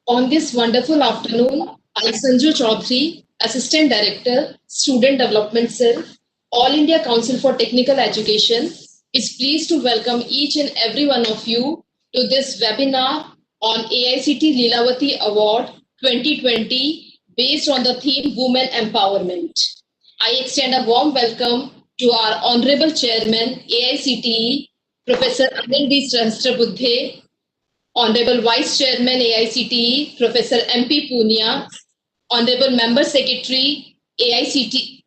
On this wonderful afternoon, I, Sanju Chaudhary, Assistant Director, Student Development Cell, All India Council for Technical Education, is pleased to welcome each and every one of you to this webinar on AICTE Lilavati Award 2020 based on the theme Women Empowerment. I extend a warm welcome to our Honorable Chairman, AICTE, Professor Anil D. Sahasrabudhe, Honorable Vice Chairman AICTE, Professor MP Punia, Honorable Member Secretary AICTE,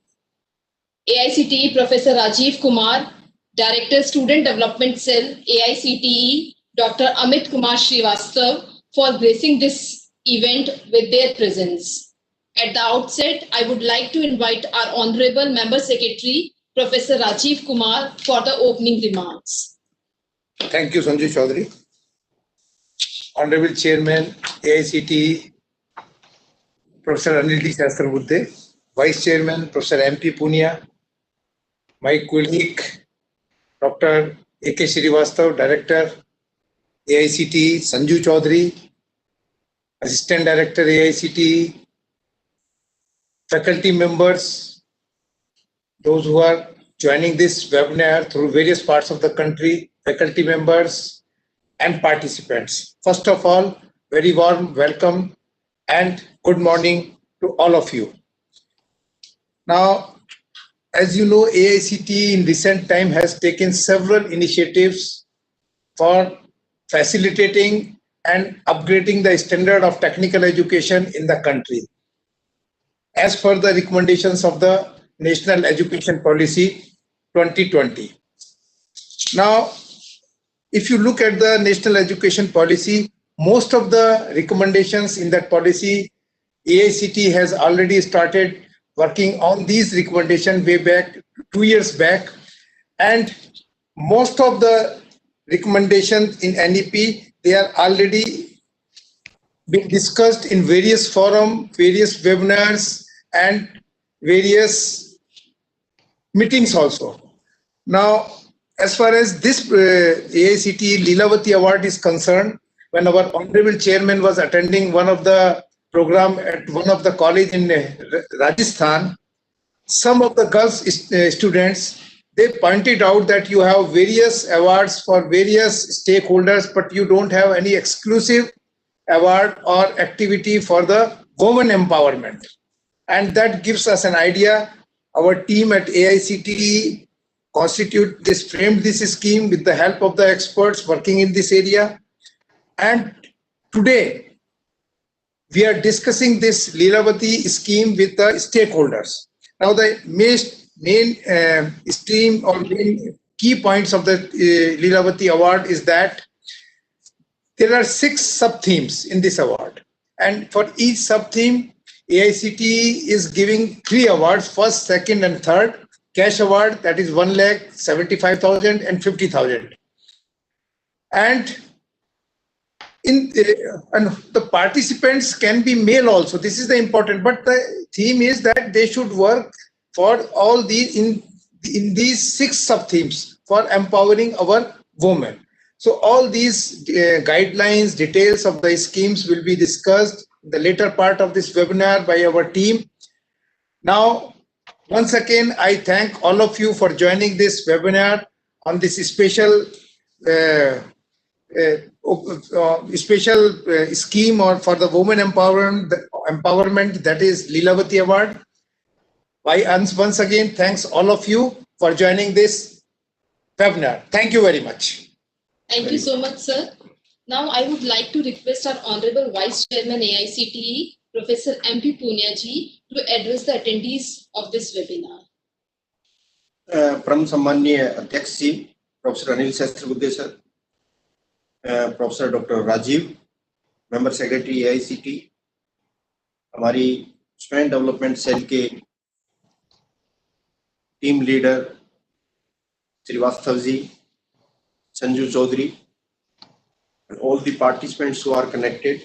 Professor Rajiv Kumar, Director Student Development Cell AICTE, Dr. Amit Kumar Srivastav, for gracing this event with their presence. At the outset, I would like to invite our Honorable Member Secretary, Professor Rajiv Kumar, for the opening remarks. Thank you, Sanju Chaudhary. Honorable Chairman, AICTE, Professor Anil D. Sahasrabudhe, Vice Chairman, Professor MP Punia, my colleague, Dr. A.K. Srivastav, Director, AICTE, Sanju Chaudhary, Assistant Director, AICTE, faculty members, those who are joining this webinar through various parts of the country, faculty members, and participants. First of all, very warm welcome and good morning to all of you. Now, as you know, AICTE in recent time has taken several initiatives for facilitating and upgrading the standard of technical education in the country, as per the recommendations of the National Education Policy 2020. Now, if you look at the National Education Policy, most of the recommendations in that policy, AICTE has already started working on these recommendations way back, 2 years back, and most of the recommendations in NEP, they are already been discussed in various forums, various webinars, and various meetings also. Now, as far as this AICTE Lilavati Award is concerned, when our Honorable Chairman was attending one of the program at one of the college in Rajasthan, some of the girls students, they pointed out that you have various awards for various stakeholders, but you don't have any exclusive award or activity for the women empowerment. And that gives us an idea. Our team at AICTE framed this scheme with the help of the experts working in this area. And today, we are discussing this Lilavati scheme with the stakeholders. Now, the main stream or main key points of the Lilavati Award is that there are 6 sub-themes in this award. And for each sub-theme, AICTE is giving 3 awards, first, second, and third. Cash award, that is 1,75,000 and 50,000. And the participants can be male also. This is the important, but the theme is that they should work for all these in these 6 sub-themes for empowering our women. So all these guidelines, details of the schemes will be discussed in the later part of this webinar by our team. Now, once again, I thank all of you for joining this webinar on this special scheme or for the women empowerment, that is Lilavati Award. Once again, thanks all of you for joining this webinar. Thank you very much. Thank you so much, sir. Now, I would like to request our Honorable Vice Chairman AICTE, Professor MP Punia ji, to address the attendees of this webinar. Pram Sammaniya Adhyaksh ji, Professor Anil Sahasrabudhe sir, Professor Dr. Rajiv, Member Secretary AICTE, हमारी Student Development Cell के Team Leader Srivastav ji, Sanju Chaudhary, and all the participants who are connected.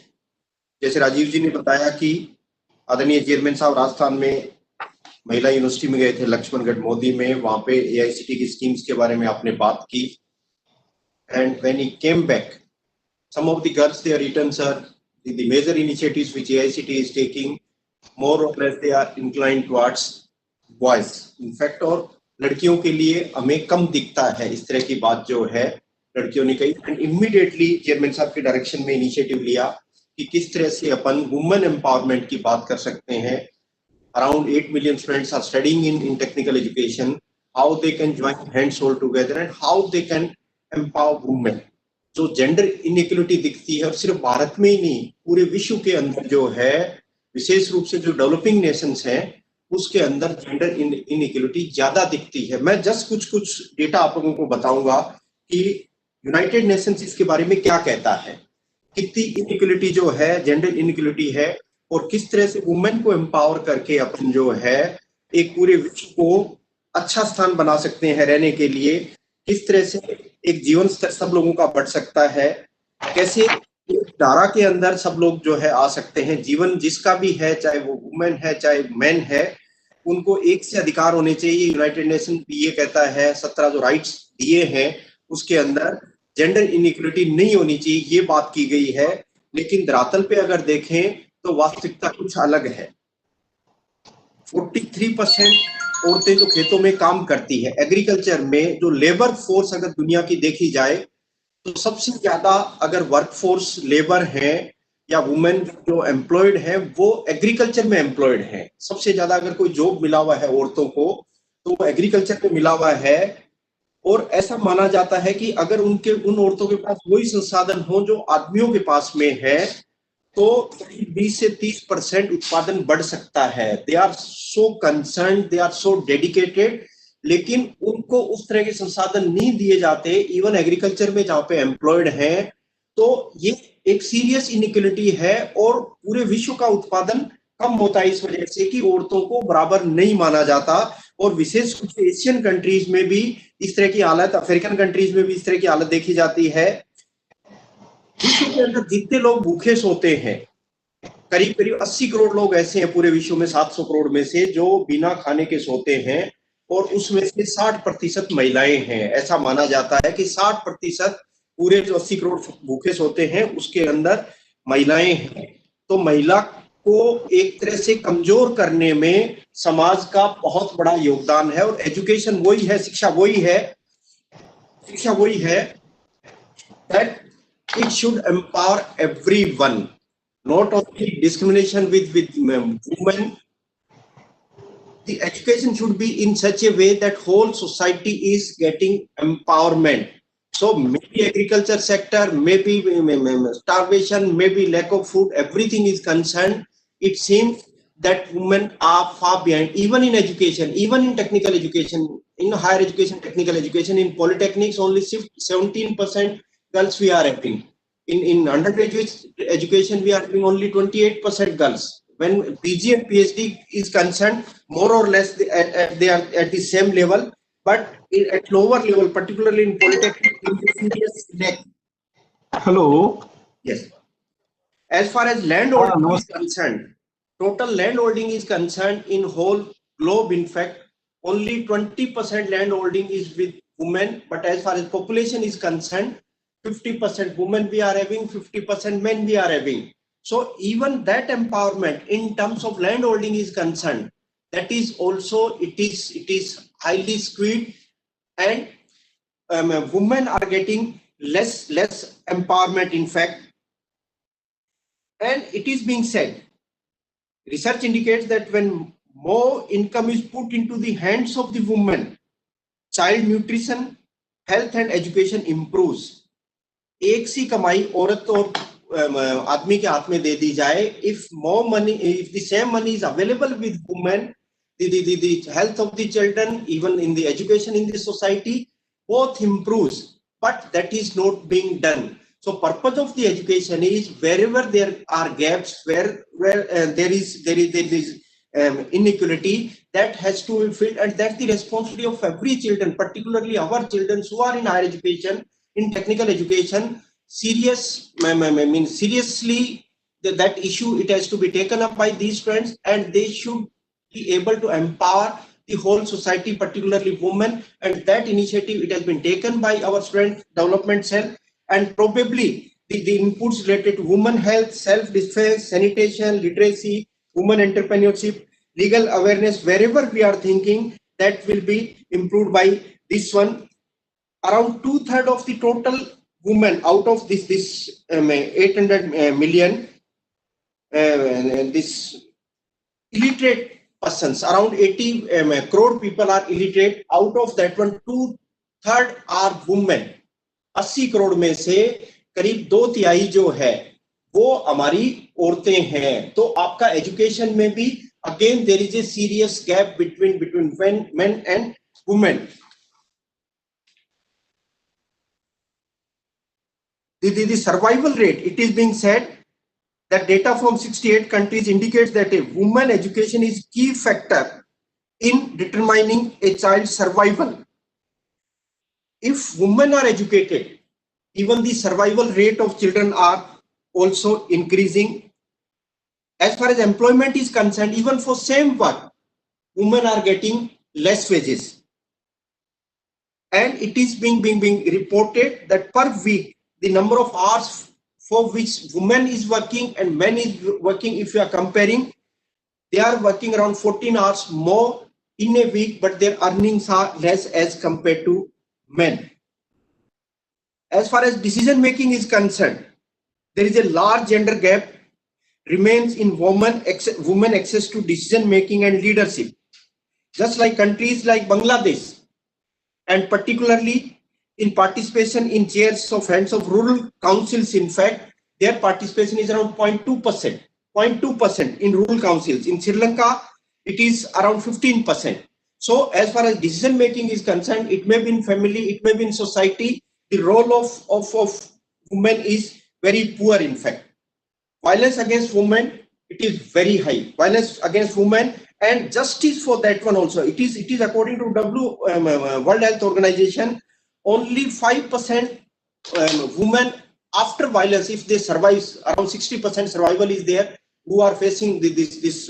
जैसे राजीव जी ने बताया कि आदरणीय chairman साहब राजस्थान में महिला यूनिवर्सिटी में गए थे, लक्ष्मणगढ़ मोदी में, वहां पे AICTE की स्कीम्स के बारे में आपने बात की. And when he came back, some of the girls they are written, sir, the major initiatives which AICTE is taking, more or less they are inclined towards boys. In fact, और लड़कियों के लिए हमें कम दिखता है इस तरह की बात जो है लड़कियों ने कही, एंड इमीडिएटली चेयरमैन साहब के डायरेक्शन में इनिशिएटिव लिया कि किस तरह से अपन वुमेन एम्पावरमेंट की बात कर सकते हैं. Around 8 million students are studying in technical education, how they can join hands all together and how they can empower women. जो जेंडर इनइक्वलिटी दिखती है और सिर्फ भारत में ही नहीं पूरे विश्व के अंदर जो है, विशेष रूप से जो डेवलपिंग नेशंस हैं उसके अंदर जेंडर इनइक्वलिटी ज्यादा दिखती है. मैं जस्ट कुछ डेटा आप लोगों को बताऊंगा कि यूनाइटेड नेशंस इसके बारे में क्या कहता है, कितनी इनइक्वलिटी जो है, जेंडर इनइक्वलिटी है, और किस तरह से वुमेन को एम्पावर करके अपन जो है एक पूरे विश्व को अच्छा स्थान बना सकते हैं रहने के लिए, किस तरह से एक जीवन स्तर सब लोगों का बढ़ सकता है, कैसे एक धारा के अंदर सब लोग जो है आ सकते हैं. जीवन जिसका भी है, चाहे वो वुमेन है चाहे मैन है, उनको एक से अधिकार होने चाहिए. यूनाइटेड नेशन भी ये कहता है, 17 जो राइट्स दिए हैं उसके अंदर जेंडर इनइक्वलिटी नहीं होनी चाहिए, ये बात की गई है. लेकिन धरातल पे अगर देखें तो वास्तविकता कुछ अलग है. 43% औरतें जो खेतों में काम करती है, एग्रीकल्चर में जो लेबर फोर्स अगर दुनिया की देखी जाए तो सबसे ज्यादा अगर वर्कफोर्स लेबर है या वुमेन जो एम्प्लॉयड है वो एग्रीकल्चर में एम्प्लॉयड है. सबसे ज्यादा अगर कोई जॉब मिला हुआ है औरतों को तो वो एग्रीकल्चर में मिला हुआ है. और ऐसा माना जाता है कि अगर उन औरतों के पास वही संसाधन हो जो आदमियों के पास में है तो 20 से 30% उत्पादन बढ़ सकता है. They are so concern, they are so dedicated, लेकिन उनको उस तरह के संसाधन नहीं दिए जाते इवन एग्रीकल्चर में जहां पे एम्प्लॉयड हैं. तो ये एक सीरियस इनइक्वलिटी है और पूरे विश्व का उत्पादन कम होता है इस वजह से कि औरतों को बराबर नहीं माना जाता. और विशेष रूप से एशियन कंट्रीज में भी इस तरह की हालत, अफ्रीकन कंट्रीज में भी इस तरह की हालत देखी जाती है. विश्व के अंदर जितने लोग भूखे सोते हैं, करीब करीब 80 करोड़ लोग ऐसे हैं पूरे विश्व में 700 करोड़ में से जो बिना खाने के सोते हैं, और उसमें से 60% महिलाएं हैं. ऐसा माना जाता है कि 60% पूरे जो 80 करोड़ भूखे सोते हैं उसके अंदर महिलाएं हैं. तो महिला को एक तरह से कमजोर करने में समाज का बहुत बड़ा योगदान है. और एजुकेशन वही है, शिक्षा वही है that it should empower everyone, not only discrimination with women. The education should be in such a way that whole society is getting empowerment. So maybe agriculture sector, maybe starvation, maybe lack of food, everything is concerned. It seems that women are far behind, even in education, even in technical education, in higher education, technical education, in polytechnics, only 17% girls we are having. In undergraduate education, we are having only 28% girls. When PG and PhD is concerned, more or less they are at the same level, but at lower level, particularly in polytechnic, serious lack. Hello. Yes. As far as land holding is concerned, total land holding is concerned in whole globe, in fact, only 20% land holding is with women. But as far as population is concerned, 50% women we are having, 50% men we are having. So even that empowerment in terms of land holding is concerned, that is also it is highly skewed, and women are getting less empowerment, in fact. And it is being said, research indicates that when more income is put into the hands of the woman, child nutrition, health and education improves. एक सी कमाई औरत और आदमी के हाथ में दे दी जाए, if more money, if the same money is available with women, the health of the children, even in the education in the society, both improves. But that is not being done. So purpose of the education is wherever there are gaps, where there is inequality, that has to be filled, and that's the responsibility of every children, particularly our children who are in higher education, in technical education. Seriously, that issue, it has to be taken up by these friends, and they should be able to empower the whole society, particularly women. And that initiative, it has been taken by our student development cell, and probably the inputs related to women health, self-defense, sanitation, literacy, women entrepreneurship, legal awareness, wherever we are thinking, that will be improved by this one. Around 2/3 of the total women out of this 800 million, this illiterate persons, around 80 crore people are illiterate. Out of that one, 2/3 are women. 80 crore में से करीब 2/3 जो है वो हमारी औरतें हैं. तो आपका एजुकेशन में भी again there is a serious gap between men and women. The survival rate, it is being said that data from 68 countries indicates that a woman education is key factor in determining a child's survival. If women are educated, even the survival rate of children are also increasing. As far as employment is concerned, even for same work, women are getting less wages. And it is being reported that per week, the number of hours for which women is working and men is working, if you are comparing, they are working around 14 hours more in a week, but their earnings are less as compared to men. As far as decision making is concerned, there is a large gender gap remains in women access to decision making and leadership. Just like countries like Bangladesh, and particularly in participation in chairs of hands of rural councils, in fact, their participation is around 0.2%. 0.2% in rural councils. In Sri Lanka, it is around 15%. So as far as decision making is concerned, it may be in family, it may be in society, the role of women is very poor, in fact. Violence against women, it is very high. Violence against women and justice for that one also. It is according to World Health Organization, only 5% women after violence, if they survive, around 60% survival is there, who are facing this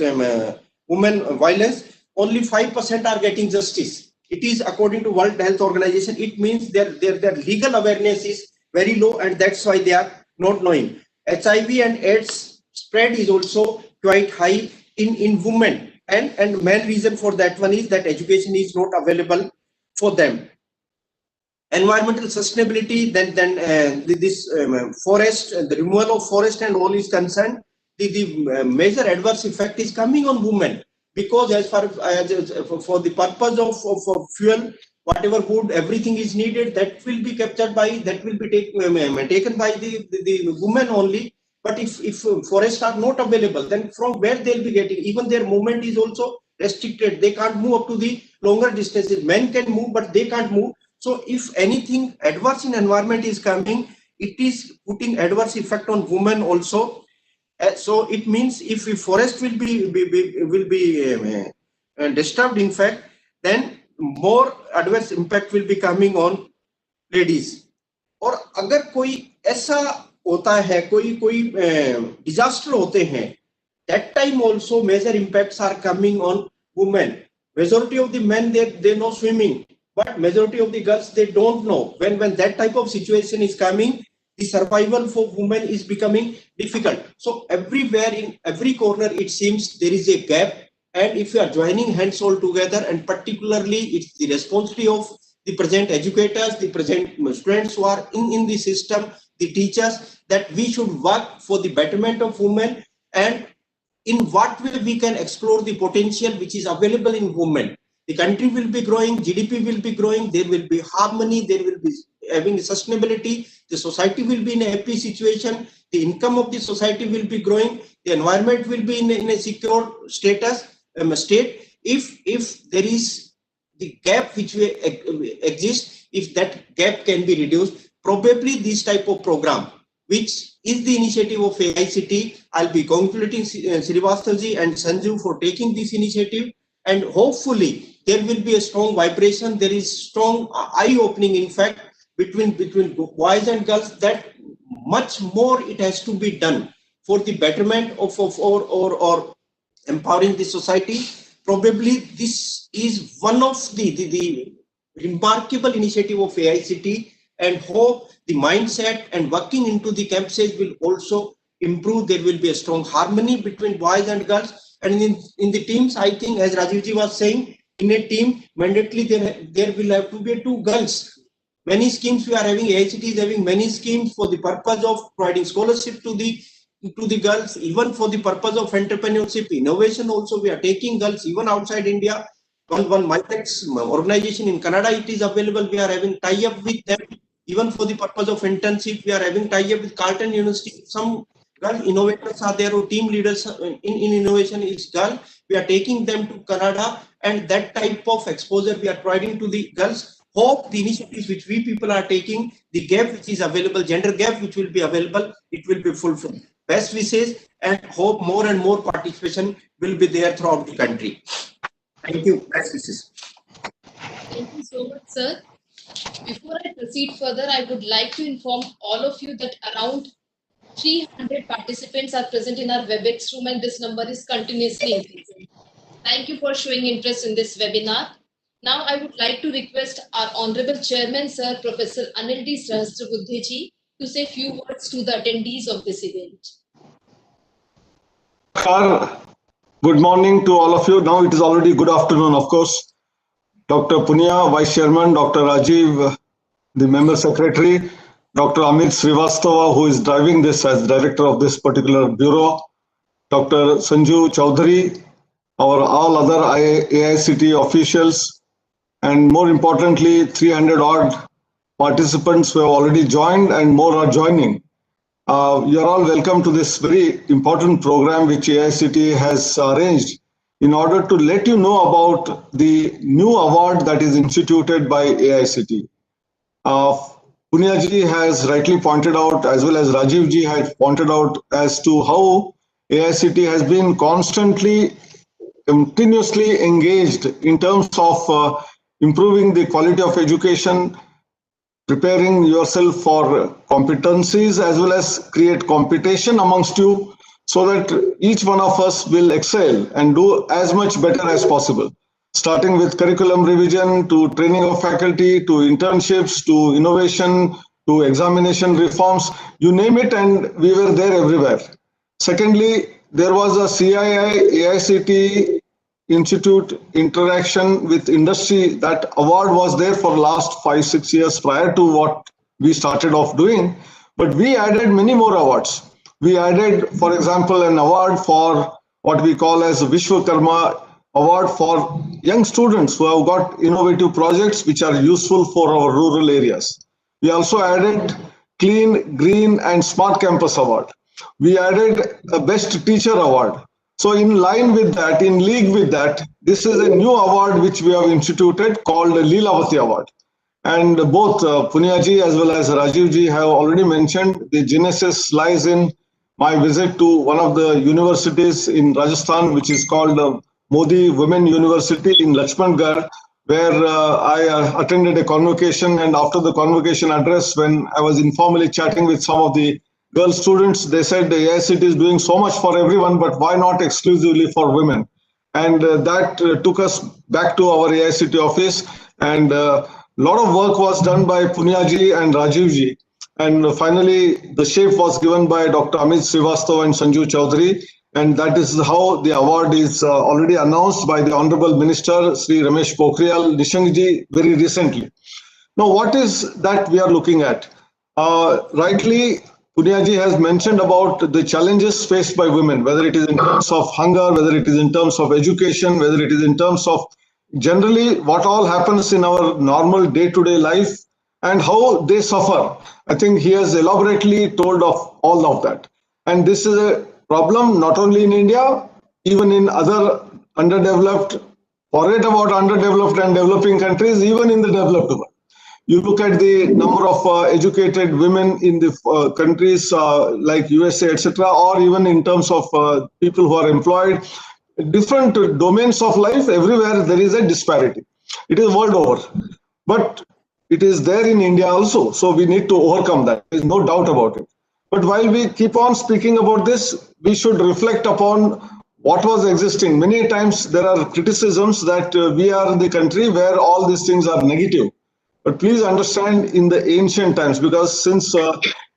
women violence, only 5% are getting justice. It is according to World Health Organization. It means their legal awareness is very low, and that's why they are not knowing. HIV and AIDS spread is also quite high in women, and main reason for that one is that education is not available for them. Environmental sustainability, then this forest, the removal of forest and all is concerned, the major adverse effect is coming on women, because as far as for the purpose of fuel, whatever wood, everything is needed, that will be captured by, that will be taken by the women only. But if forests are not available, then from where they'll be getting, even their movement is also restricted. They can't move up to the longer distances. Men can move, but they can't move. So if anything adverse in environment is coming, it is putting adverse effect on women also. So it means if forest will be disturbed, in fact, then more adverse impact will be coming on ladies. और अगर कोई ऐसा होता है, कोई disaster होते हैं, that time also major impacts are coming on women. Majority of the men, they know swimming, but majority of the girls, they don't know. When that type of situation is coming, the survival for women is becoming difficult. So everywhere, in every corner, it seems there is a gap. And if you are joining hands all together, and particularly it's the responsibility of the present educators, the present students who are in the system, the teachers, that we should work for the betterment of women, and in what way we can explore the potential which is available in women. The country will be growing, GDP will be growing, there will be harmony, there will be having sustainability, the society will be in a happy situation, the income of the society will be growing, the environment will be in a secure status, state. If there is the gap which will exist, if that gap can be reduced, probably this type of program, which is the initiative of AICTE, I'll be congratulating Srivastavji and Sanju for taking this initiative, and hopefully there will be a strong vibration, there is strong eye-opening, in fact, between boys and girls, that much more it has to be done for the betterment of or empowering the society. Probably this is one of the remarkable initiative of AICTE, and hope the mindset and working into the campuses will also improve. There will be a strong harmony between boys and girls. And in the teams, I think, as Rajivji was saying, in a team, mandatorily there will have to be 2 girls. Many schemes we are having, AICTE is having many schemes for the purpose of providing scholarship to the girls, even for the purpose of entrepreneurship, innovation also we are taking girls even outside India. One MyTech's organization in Canada, it is available. We are having tie-up with them. Even for the purpose of internship, we are having tie-up with Carleton University. Some girl innovators are there, or team leaders in innovation is girl. We are taking them to Canada, and that type of exposure we are providing to the girls. Hope the initiatives which we people are taking, the gap which is available, gender gap which will be available, it will be fulfilled. Best wishes, and hope more and more participation will be there throughout the country. Thank you. Best wishes. Thank you so much, sir. Before I proceed further, I would like to inform all of you that around 300 participants are present in our WebEx room, and this number is continuously increasing. Thank you for showing interest in this webinar. Now, I would like to request our Honorable Chairman, Sir Professor Anil D. Sahasrabuddhe-ji, to say few words to the attendees of this event. Good morning to all of you. Now it is already good afternoon, of course. Dr. Punia, Vice Chairman, Dr. Rajiv, the Member Secretary, Dr. Amit Srivastava, who is driving this as Director of this particular Bureau, Dr. Sanju Chaudhary, all other AICTE officials, and more importantly, 300 odd participants who have already joined and more are joining. You're all welcome to this very important program which AICTE has arranged in order to let you know about the new award that is instituted by AICTE. Punyaji has rightly pointed out, as well as Rajivji had pointed out, as to how AICTE has been constantly, continuously engaged in terms of improving the quality of education, preparing yourself for competencies, as well as create competition amongst you, so that each one of us will excel and do as much better as possible. Starting with curriculum revision, to training of faculty, to internships, to innovation, to examination reforms, you name it, and we were there everywhere. Secondly, there was a CII AICTE Institute interaction with industry. That award was there for last 5-6 years prior to what we started off doing, but we added many more awards. We added, for example, an award for what we call as Vishwakarma Award for young students who have got innovative projects which are useful for our rural areas. We also added Clean, Green and Smart Campus Award. We added a Best Teacher Award. So in line with that, in league with that, this is a new award which we have instituted called the Lilavati Award. And both Punyaji as well as Rajivji have already mentioned the genesis lies in my visit to one of the universities in Rajasthan, which is called Modi Women University in Lakshmangarh, where I attended a convocation, and after the convocation address, when I was informally chatting with some of the girl students, they said, yes, it is doing so much for everyone, but why not exclusively for women? And that took us back to our AICTE office, and a lot of work was done by Punyaji and Rajivji. And finally, the shape was given by Dr. Amit Srivastava and Sanju Chaudhary. And that is how the award is already announced by the Honorable Minister, Sri Ramesh Pokhriyal Nishankji, very recently. Now, what is that we are looking at? Rightly, Punyaji has mentioned about the challenges faced by women, whether it is in terms of hunger, whether it is in terms of education, whether it is in terms of generally what all happens in our normal day-to-day life and how they suffer. I think he has elaborately told of all of that. And this is a problem not only in India, even in other underdeveloped, forget about underdeveloped and developing countries, even in the developed world. You look at the number of educated women in the countries like USA, etc., or even in terms of people who are employed, different domains of life, everywhere there is a disparity. It is world over. But it is there in India also. So we need to overcome that. There is no doubt about it. But while we keep on speaking about this, we should reflect upon what was existing. Many times there are criticisms that we are the country where all these things are negative. But please understand, in the ancient times, because since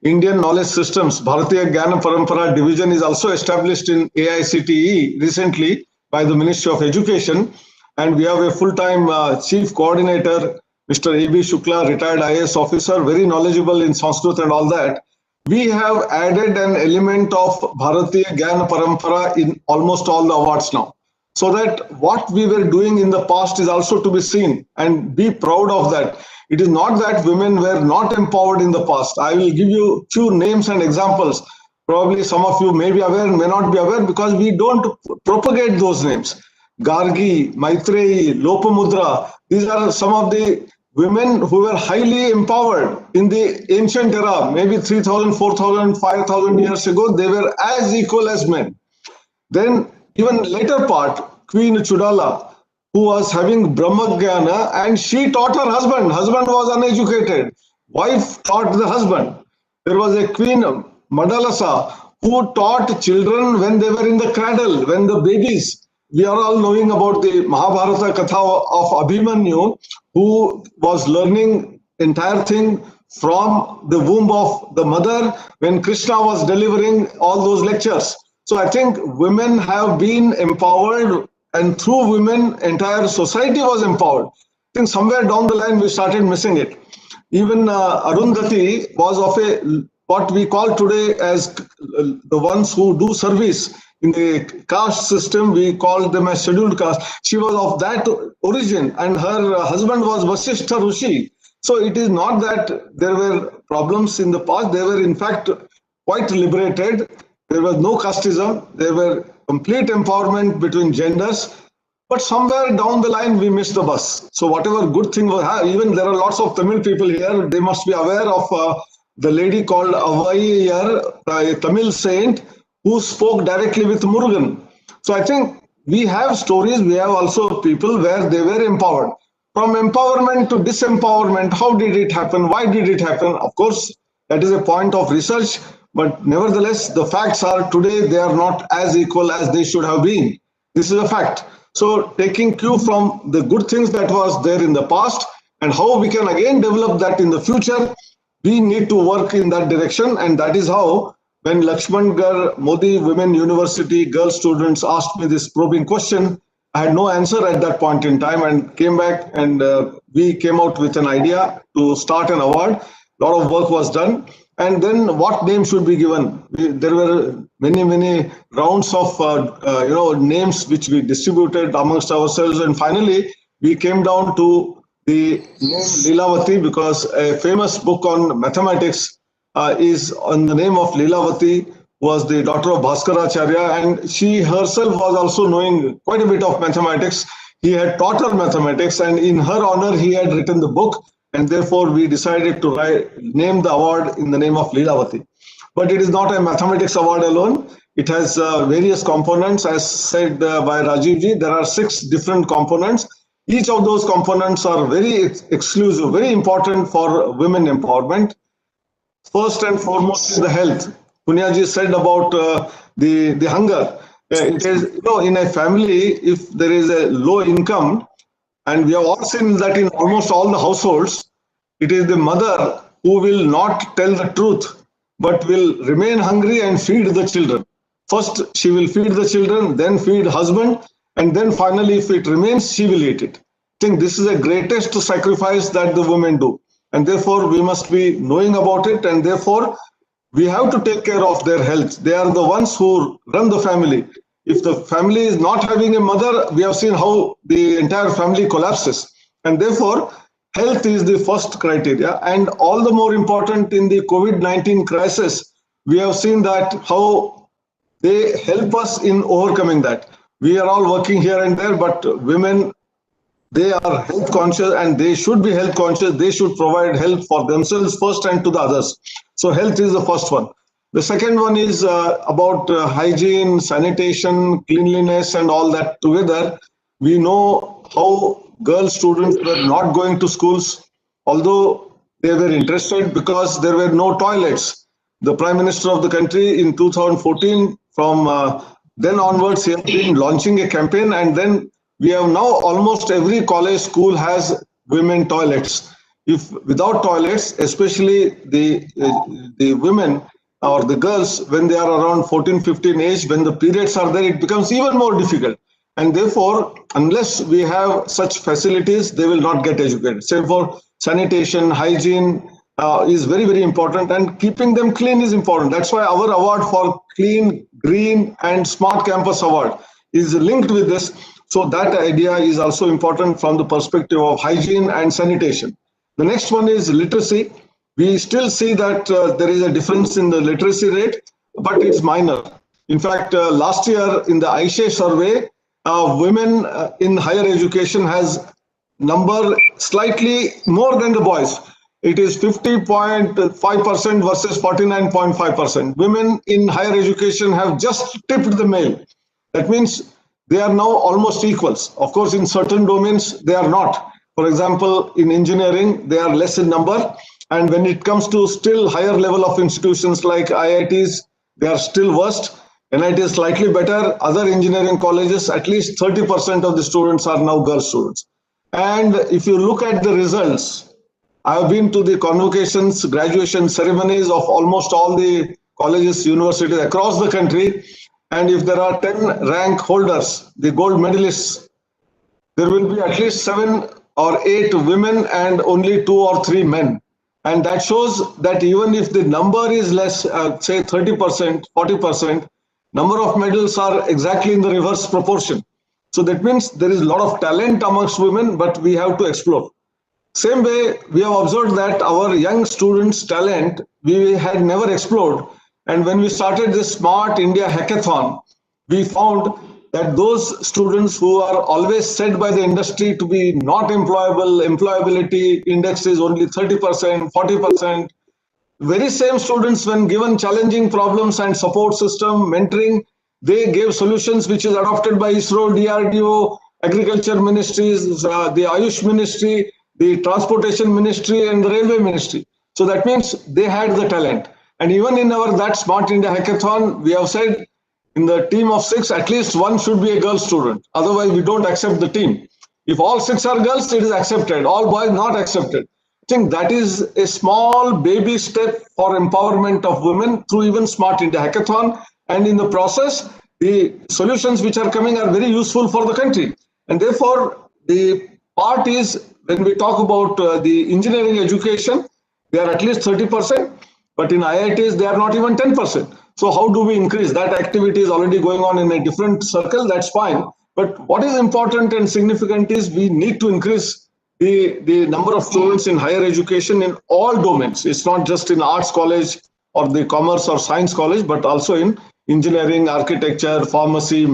Indian knowledge systems, Bharatiya Jnana Parampara division is also established in AICTE recently by the Ministry of Education, and we have a full-time chief coordinator, Mr. A.B. Shukla, retired IAS officer, very knowledgeable in Sanskrit and all that. We have added an element of Bharatiya Jnana Parampara in almost all the awards now, so that what we were doing in the past is also to be seen and be proud of that. It is not that women were not empowered in the past. I will give you few names and examples. Probably some of you may be aware, may not be aware, because we don't propagate those names. Gargi, Maitreyi, Lopamudra, these are some of the women who were highly empowered in the ancient era, maybe 3,000, 4,000, 5,000 years ago. They were as equal as men. Then even later part, Queen Chudala, who was having Brahmagyana, and she taught her husband. Husband was uneducated. Wife taught the husband. There was a Queen Madalasa who taught children when they were in the cradle, when the babies. We are all knowing about the Mahabharata Katha of Abhimanyu, who was learning entire thing from the womb of the mother when Krishna was delivering all those lectures. So I think women have been empowered, and through women, entire society was empowered. I think somewhere down the line we started missing it. Even Arundhati was of a what we call today as the ones who do service in the caste system. We call them as scheduled caste. She was of that origin, and her husband was Vasishtha Rishi. So it is not that there were problems in the past. They were in fact quite liberated. There was no casteism. There were complete empowerment between genders. But somewhere down the line, we missed the bus. So whatever good thing was, even there are lots of Tamil people here. They must be aware of the lady called Avaiyar, a Tamil saint, who spoke directly with Murugan. So I think we have stories. We have also people where they were empowered. From empowerment to disempowerment, how did it happen? Why did it happen? Of course, that is a point of research. But nevertheless, the facts are today they are not as equal as they should have been. This is a fact. So taking cue from the good things that was there in the past and how we can again develop that in the future, we need to work in that direction. And that is how, when Lakshmangarh Modi Women University girl students asked me this probing question, I had no answer at that point in time and came back, and we came out with an idea to start an award. A lot of work was done. And then what name should be given? There were many rounds of names which we distributed amongst ourselves, and finally we came down to the name Lilavati, because a famous book on mathematics is on the name of Lilavati, was the daughter of Bhaskaracharya, and she herself was also knowing quite a bit of mathematics. He had taught her mathematics, and in her honor he had written the book. And therefore, we decided to name the award in the name of Lilavati. But it is not a mathematics award alone. It has various components. As said by Rajiv ji, there are 6 different components. Each of those components are very exclusive, very important for women empowerment. First and foremost is the health. Punya ji said about the hunger. It is, in a family, if there is a low income, and we have all seen that in almost all the households, it is the mother who will not tell the truth, but will remain hungry and feed the children. First, she will feed the children, then feed husband, and then finally, if it remains, she will eat it. I think this is the greatest sacrifice that the women do. And therefore, we must be knowing about it, and therefore, we have to take care of their health. They are the ones who run the family. If the family is not having a mother, we have seen how the entire family collapses. And therefore, health is the first criteria. And all the more important in the COVID-19 crisis, we have seen that how they help us in overcoming that. We are all working here and there, but women, they are health conscious, and they should be health conscious. They should provide health for themselves first and to the others. So health is the first one. The second one is about hygiene, sanitation, cleanliness, and all that together. We know how girl students were not going to schools, although they were interested, because there were no toilets. The Prime Minister of the country in 2014, from then onwards, he has been launching a campaign, and then we have now almost every college school has women toilets. if without toilets, especially the women or the girls, when they are around 14, 15 age, when the periods are there, it becomes even more difficult. And therefore, unless we have such facilities, they will not get educated. Same for sanitation, hygiene is very, very important, and keeping them clean is important. That's why our award for Clean, Green and Smart Campus Award is linked with this. So that idea is also important from the perspective of hygiene and sanitation. The next one is literacy. We still see that there is a difference in the literacy rate, but it's minor. In fact, last year in the AICTE survey, women in higher education has number slightly more than the boys. It is 50.5% versus 49.5%. Women in higher education have just tipped the male. That means they are now almost equals. Of course, in certain domains, they are not. For example, in engineering, they are less in number. And when it comes to still higher level of institutions like IITs, they are still worst. NIT is slightly better. Other engineering colleges, at least 30% of the students are now girl students. And if you look at the results, I have been to the convocations, graduation ceremonies of almost all the colleges, universities across the country. And if there are 10 rank holders, the gold medalists, there will be at least 7 or 8 women and only 2 or 3 men. And that shows that even if the number is less, say 30%, 40%, number of medals are exactly in the reverse proportion. So that means there is a lot of talent amongst women, but we have to explore. Same way, we have observed that our young students' talent, we had never explored. And when we started this Smart India Hackathon, we found that those students who are always said by the industry to be not employable, employability index is only 30%, 40%. Very same students, when given challenging problems and support system, mentoring, they gave solutions which is adopted by ISRO, DRDO, Agriculture Ministries, the Ayush Ministry, the Transportation Ministry and the Railway Ministry. So that means they had the talent. And even in our that Smart India Hackathon, we have said in the team of 6, at least 1 should be a girl student. Otherwise, we don't accept the team. If all 6 are girls, it is accepted. All boys, not accepted. I think that is a small baby step for empowerment of women through even Smart India Hackathon. And in the process, the solutions which are coming are very useful for the country. And therefore, the part is when we talk about the engineering education, they are at least 30%, but in IITs, they are not even 10%. So how do we increase? That activity is already going on in a different circle, that's fine. But what is important and significant is we need to increase the number of students in higher education in all domains. It's not just in arts college or the commerce or science college, but also in engineering, architecture, pharmacy,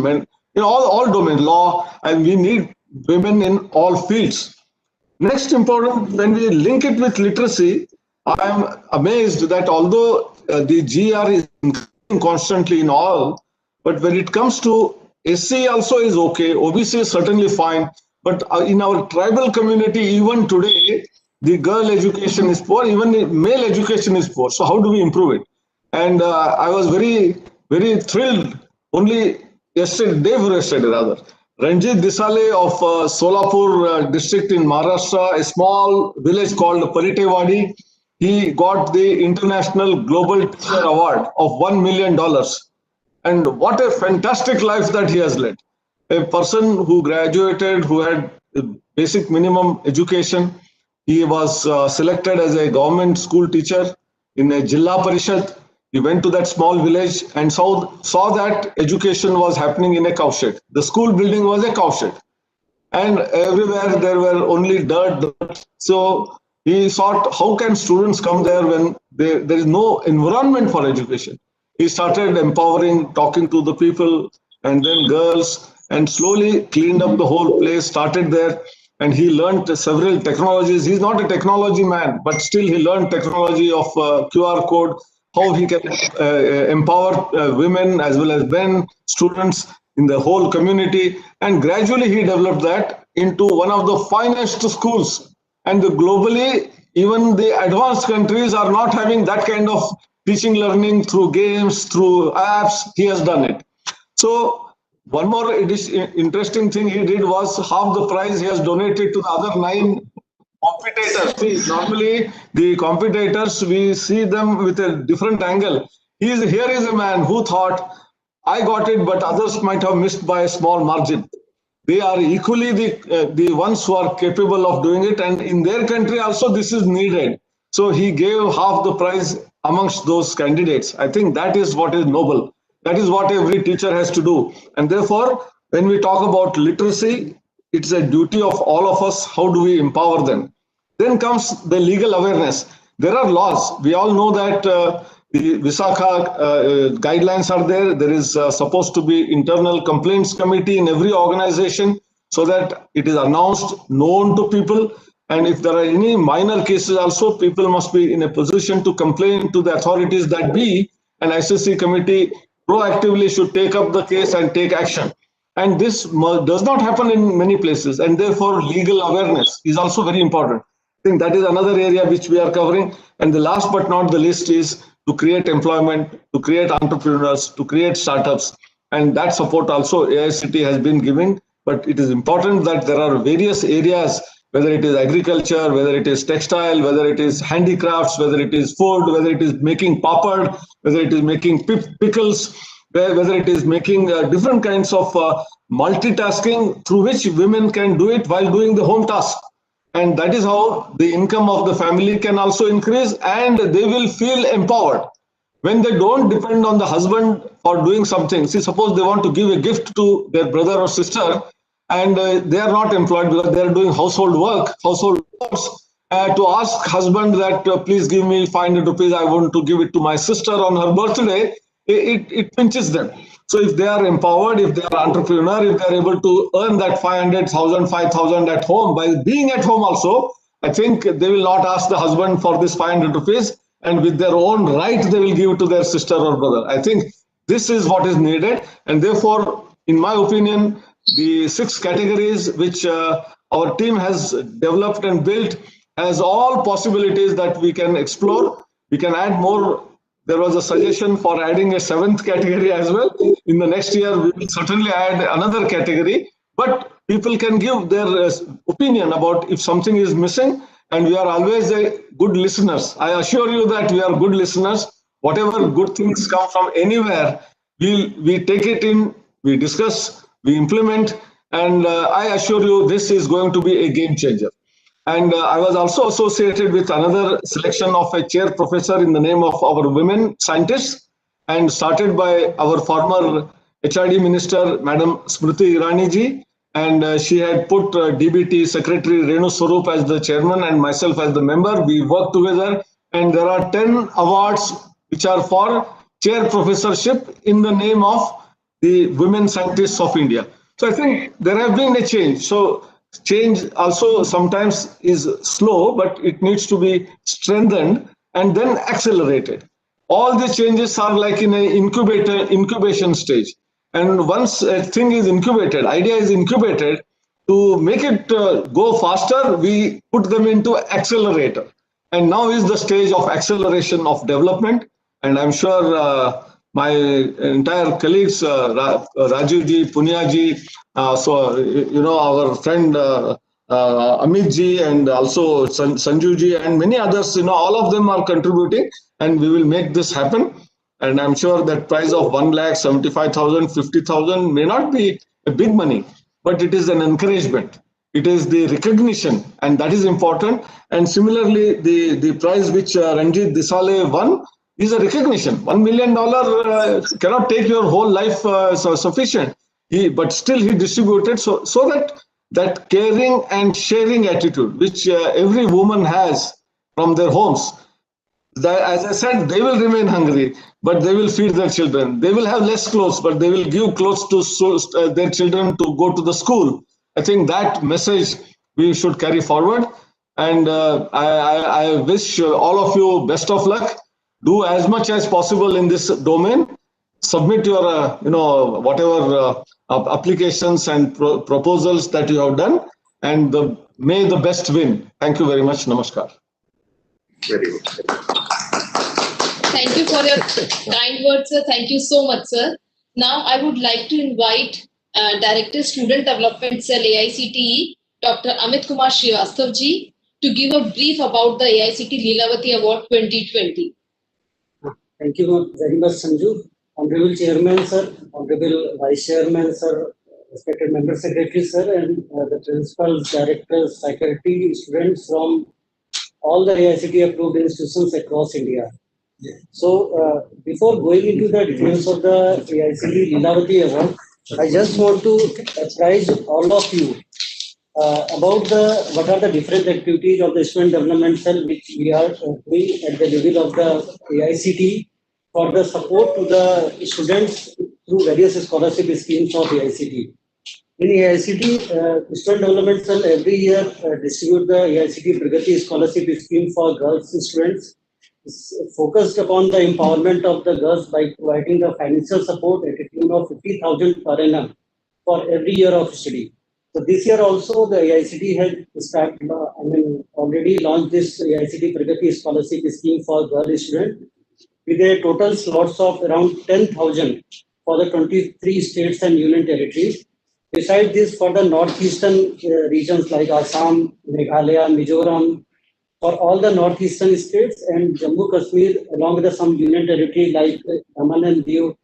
all domains, law, and we need women in all fields. Next important, when we link it with literacy, I am amazed that although the GR is increasing constantly in all, but when it comes to SC also is okay, OBC is certainly fine, but in our tribal community, even today, the girl education is poor, even male education is poor. So how do we improve it? And I was very, very thrilled only yesterday rather. Ranjit Disale of Solapur district in Maharashtra, a small village called Paritewadi, he got the International Global Teacher Award of $1 million. And what a fantastic life that he has led. A person who graduated, who had basic minimum education, he was selected as a government school teacher in a Jilla Parishad. He went to that small village and saw that education was happening in a cowshed. The school building was a cowshed. And everywhere there were only dirt. So he thought, how can students come there when there is no environment for education? He started empowering, talking to the people and then girls, and slowly cleaned up the whole place, started there. And he learned several technologies. He's not a technology man, but still he learned technology of QR code, how he can empower women as well as men, students in the whole community. And gradually he developed that into one of the finest schools. And globally, even the advanced countries are not having that kind of teaching learning through games, through apps. He has done it. So one more interesting thing he did was half the prize he has donated to the other 9 competitors. See, normally the competitors, we see them with a different angle. Here is a man who thought, I got it, but others might have missed by a small margin. They are equally the ones who are capable of doing it, and in their country also this is needed. So he gave half the prize amongst those candidates. I think that is what is noble. That is what every teacher has to do. And therefore, when we talk about literacy, it's a duty of all of us. How do we empower them? Then comes the legal awareness. There are laws. We all know that the Visakha guidelines are there. There is supposed to be internal complaints committee in every organization so that it is announced, known to people. And if there are any minor cases also, people must be in a position to complain to the authorities. That be an ICC committee proactively should take up the case and take action. And this does not happen in many places. And therefore, legal awareness is also very important. I think that is another area which we are covering. And the last but not the least is to create employment, to create entrepreneurs, to create startups. And that support also AICTE has been giving. But it is important that there are various areas, whether it is agriculture, whether it is textile, whether it is handicrafts, whether it is food, whether it is making papad, whether it is making pickles, whether it is making different kinds of multitasking through which women can do it while doing the home task. And that is how the income of the family can also increase, and they will feel empowered. When they don't depend on the husband for doing something, see, suppose they want to give a gift to their brother or sister, and they are not employed because they are doing household works, to ask husband that please give me 500 rupees, I want to give it to my sister on her birthday, it pinches them. So if they are empowered, if they are entrepreneur, if they are able to earn that 500,000, 5,000 at home by being at home also, I think they will not ask the husband for this 500 rupees, and with their own right, they will give it to their sister or brother. I think this is what is needed. And therefore, in my opinion, the 6 categories which our team has developed and built has all possibilities that we can explore. We can add more. There was a suggestion for adding a 7th category as well. In the next year, we will certainly add another category. But people can give their opinion about if something is missing, and we are always good listeners. I assure you that we are good listeners. Whatever good things come from anywhere, we take it in, we discuss, we implement, and I assure you this is going to be a game changer. And I was also associated with another selection of a chair professor in the name of our women scientists, and started by our former HRD minister, Madam Smriti Irani ji. And she had put DBT Secretary Renu Swarup as the chairman and myself as the member. We worked together, and there are 10 awards which are for chair professorship in the name of the women scientists of India. So I think there have been a change. So change also sometimes is slow, but it needs to be strengthened and then accelerated. All the changes are like in an incubation stage. And once a thing is incubated, idea is incubated, to make it go faster, we put them into accelerator. And now is the stage of acceleration of development. And I'm sure my entire colleagues, Rajiv ji, Punya ji, our friend Amit ji, and also Sanju ji, and many others, all of them are contributing, and we will make this happen. And I'm sure that price of 1,75,000, 50,000 may not be a big money, but it is an encouragement. It is the recognition, and that is important. And similarly, the prize which Ranjit Disale won is a recognition. $1 million cannot take your whole life sufficient. But still he distributed so that caring and sharing attitude, which every woman has from their homes. As I said, they will remain hungry, but they will feed their children. They will have less clothes, but they will give clothes to their children to go to the school. I think that message we should carry forward. And I wish all of you best of luck. Do as much as possible in this domain. Submit your, whatever applications and proposals that you have done, and may the best win. Thank you very much. Namaskar. Very good. Thank you for your kind words, sir. Thank you so much, sir. Now I would like to invite Director Student Development Cell AICTE, Dr. Amit Kumar Srivastav ji, to give a brief about the AICTE Lilavati Award 2020. Thank you very much, Sanju. Honorable Chairman, sir, Honorable Vice Chairman, sir, respected Member Secretary, sir, and the principals, directors, faculty, students from all the AICTE approved institutions across India. So, before going into the details of the AICTE Lilavati Award, I just want to apprise all of you about what are the different activities of the student development cell which we are doing at the level of the AICTE for the support to the students through various scholarship schemes of AICTE. In AICTE, Student Development Cell every year distribute the AICTE Pragati Scholarship Scheme for girls students. It's focused upon the empowerment of the girls by providing the financial support at a tune of 50,000 per annum for every year of study. So this year also the AICTE has already launched this AICTE Pragati Scholarship Scheme for girl students with a total slots of around 10,000 for the 23 states and union territories. Besides this, for the northeastern regions like Assam, Meghalaya, Mizoram, for all the northeastern states and Jammu Kashmir, along with some union territory like Daman and Diu,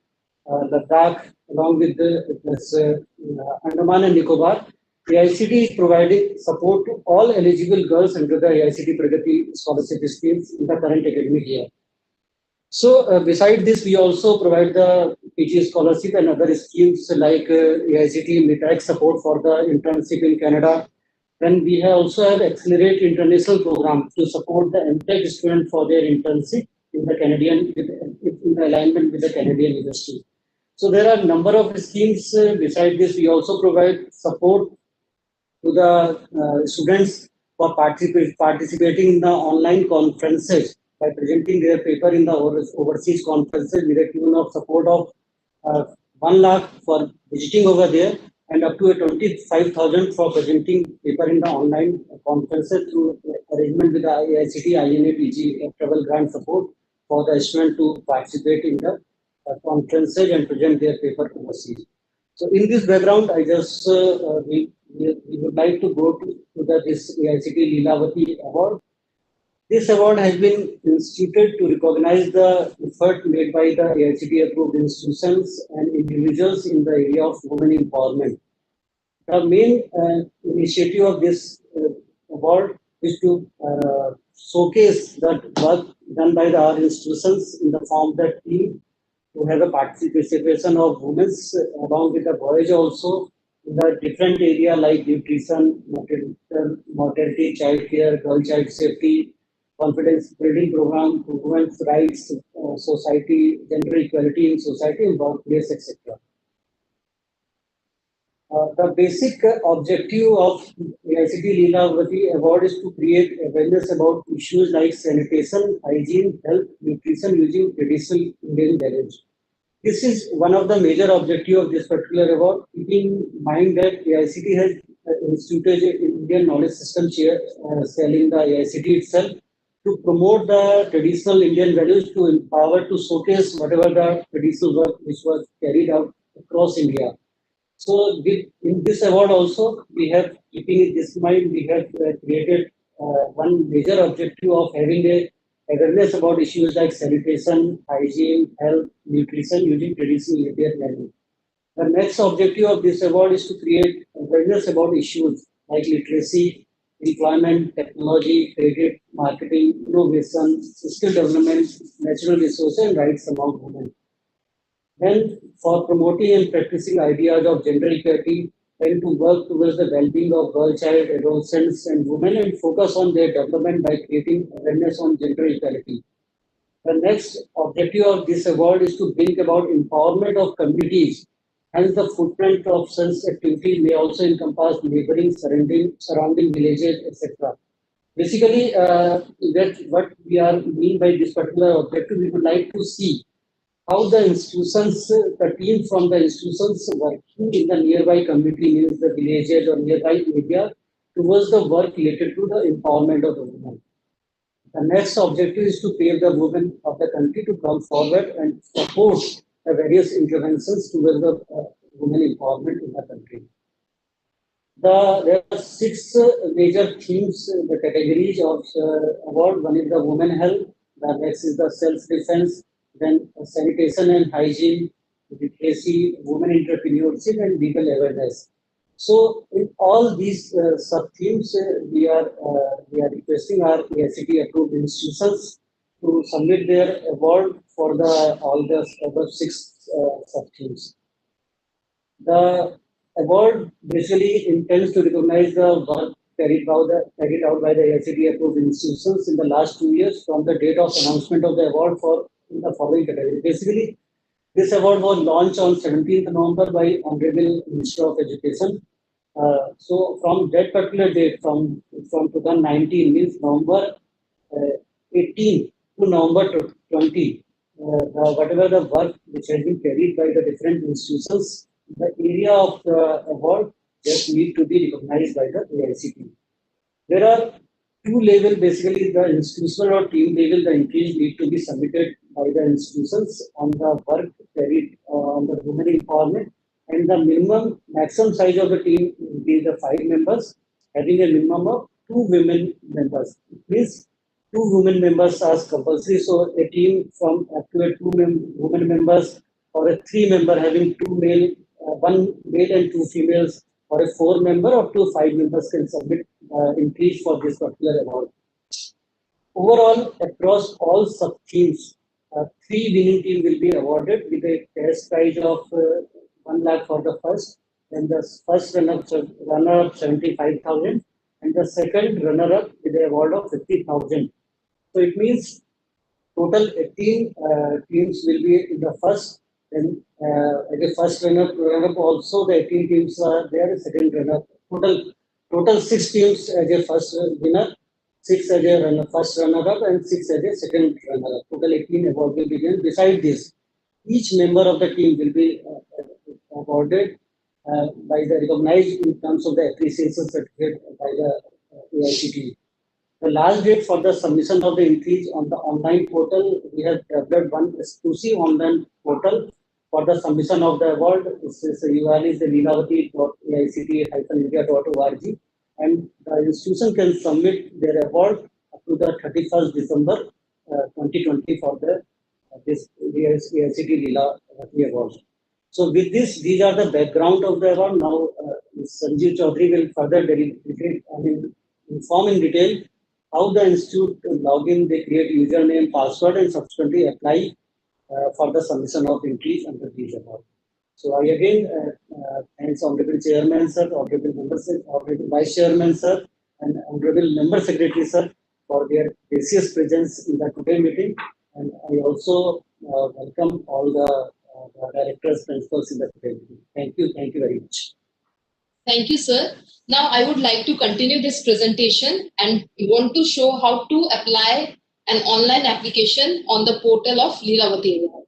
Ladakh, along with Andaman and Nicobar, the AICTE is providing support to all eligible girls under the AICTE Pragati scholarship schemes in the current academic year. So, beside this, we also provide the PG scholarship and other schemes like AICTE MITAC support for the internship in Canada. Then we also have Accelerate International program to support the MTech student for their internship in the Canadian, in alignment with the Canadian industry. So there are a number of schemes. Beside this, we also provide support to the students for participating in the online conferences by presenting their paper in the overseas conferences with a tune of support of 1 lakh for visiting over there and up to a 25,000 for presenting paper in the online conferences through arrangement with the AICTE, INA, PG travel grant support for the student to participate in the conferences and present their paper overseas. So in this background, I just we would like to go to this AICTE Lilavati Award. This award has been instituted to recognize the effort made by the AICTE approved institutions and individuals in the area of women empowerment. The main initiative of this award is to showcase that work done by our institutions in the form that team to have a participation of women along with the boys also in the different area like nutrition, mortality, child care, girl child safety, confidence building program, women's rights, society, gender equality in society and workplace, etc. The basic objective of the AICTE Lilavati Award is to create awareness about issues like sanitation, hygiene, health, nutrition using traditional Indian values. This is one of the major objectives of this particular award, keeping in mind that AICTE has instituted Indian knowledge system cell in the AICTE itself to promote the traditional Indian values, to empower, to showcase whatever the traditional work which was carried out across India. So in this award also, we have, keeping in this mind, we have created one major objective of having a awareness about issues like sanitation, hygiene, health, nutrition using traditional Indian values. The next objective of this award is to create awareness about issues like literacy, employment, technology, credit, marketing, innovation, skill development, natural resources, and rights among women. Then, for promoting and practicing ideas of gender equality, and to work towards the well-being of girl child, adolescents, and women, and focus on their development by creating awareness on gender equality. The next objective of this award is to bring about empowerment of communities. Hence, the footprint of such activities may also encompass neighboring, surrounding villages, etc. Basically, that what we are mean by this particular objective, we would like to see how the institutions, the team from the institutions working in the nearby community, means the villages or nearby area, towards the work related to the empowerment of the women. The next objective is to pave the women of the country to come forward and support the various interventions towards the women empowerment in the country. There are 6 major themes, the categories of award. One is the women health, the next is the self-defense, then sanitation and hygiene, literacy, women entrepreneurship, and legal awareness. So, in all these sub-themes, we are requesting our AICTE approved institutions to submit their award for all the above 6 sub-themes. The award basically intends to recognize the work carried out by the AICTE approved institutions in the last 2 years from the date of announcement of the award for in the following category. Basically, this award was launched on 17th November by Honorable Minister of Education. So from that particular date, from 2019 means November 18 to November 20, whatever the work which has been carried by the different institutions, the area of the award just need to be recognized by the AICTE. There are 2 levels, basically the institutional or team level, the entries need to be submitted by the institutions on the work carried on the women empowerment, and the maximum size of the team will be the 5 members, having a minimum of 2 women members. It means 2 women members are compulsory, so a team from up to 2 women members or a 3 member having 2 male, 1 male and 2 females, or a 4 member up to 5 members can submit entries for this particular award. Overall, across all sub-themes, 3 winning teams will be awarded with a cash prize of 1 lakh for the first, and the first runner-up 75,000, and the second runner-up with an award of 50,000. So it means total 18 teams will be in the first, and as a first runner-up also the 18 teams are there, second runner. Total 6 teams as a first winner, 6 as a first runner-up, and 6 as a second runner-up. Total 18 award will be given. Besides this, each member of the team will be awarded by the recognized in terms of the appreciation certificate by the AICTE. The last date for the submission of the entries on the online portal, we have developed one exclusive online portal for the submission of the award. This URL is the lilavati.aicte-india.org, and the institution can submit their award up to the 31st December 2020 for this AICTE Lilavati award. So with this, these are the background of the award. Now, Sanjeev Chaudhary will further inform in detail how the institute log in, they create username, password, and subsequently apply for the submission of entries under these award. So I again thanks Honorable Chairman Sir, Honorable Member Sir, Honorable Vice Chairman Sir, and Honorable Member Secretary Sir for their gracious presence in the today meeting. And I also welcome all the directors, principals in the today meeting. Thank you very much. Thank you, sir. Now I would like to continue this presentation and want to show how to apply an online application on the portal of Lilavati Award.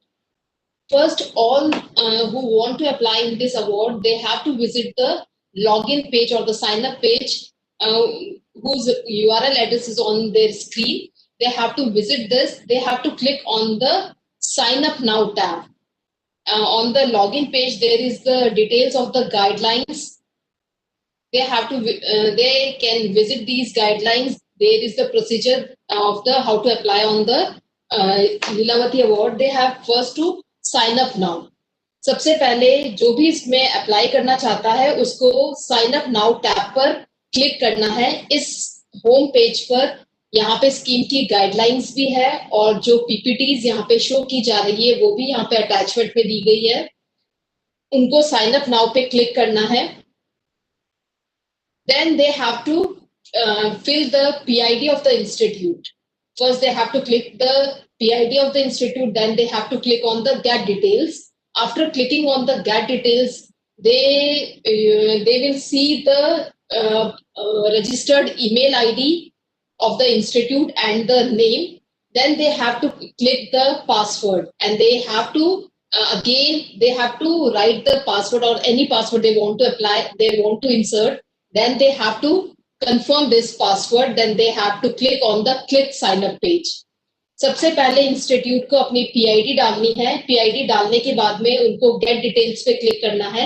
First, all who want to apply in this award, they have to visit the login page or the sign up page whose URL address is on their screen. They have to visit this. They have to click on the sign up now tab. On the login page, there is the details of the guidelines. They have to. They can visit these guidelines. There is the procedure of the how to apply on the Lilavati Award. They have first to sign up now. सबसे पहले जो भी इसमें apply करना चाहता है उसको sign up now tab पर क्लिक करना है. इस होम पेज पर यहाँ पे स्कीम की गाइडलाइंस भी है और जो पीपीटीज यहाँ पे शो की जा रही है वो भी यहाँ पे अटैचमेंट में दी गई है. उनको साइन अप नाउ पे क्लिक करना है. Then they have to fill the PID of the institute. First, they have to click the PID of the institute. Then they have to click on the GAT details. After clicking on the GAT details, they will see the registered email ID of the institute and the name. Then they have to click the password, and they have to they have to write the password or any password they want to apply, they want to insert. Then they have to confirm this password. Then they have to click on the click sign up page. सबसे पहले institute को अपनी PID डालनी है. PID डालने के बाद में उनको गेट डिटेल्स पे क्लिक करना है.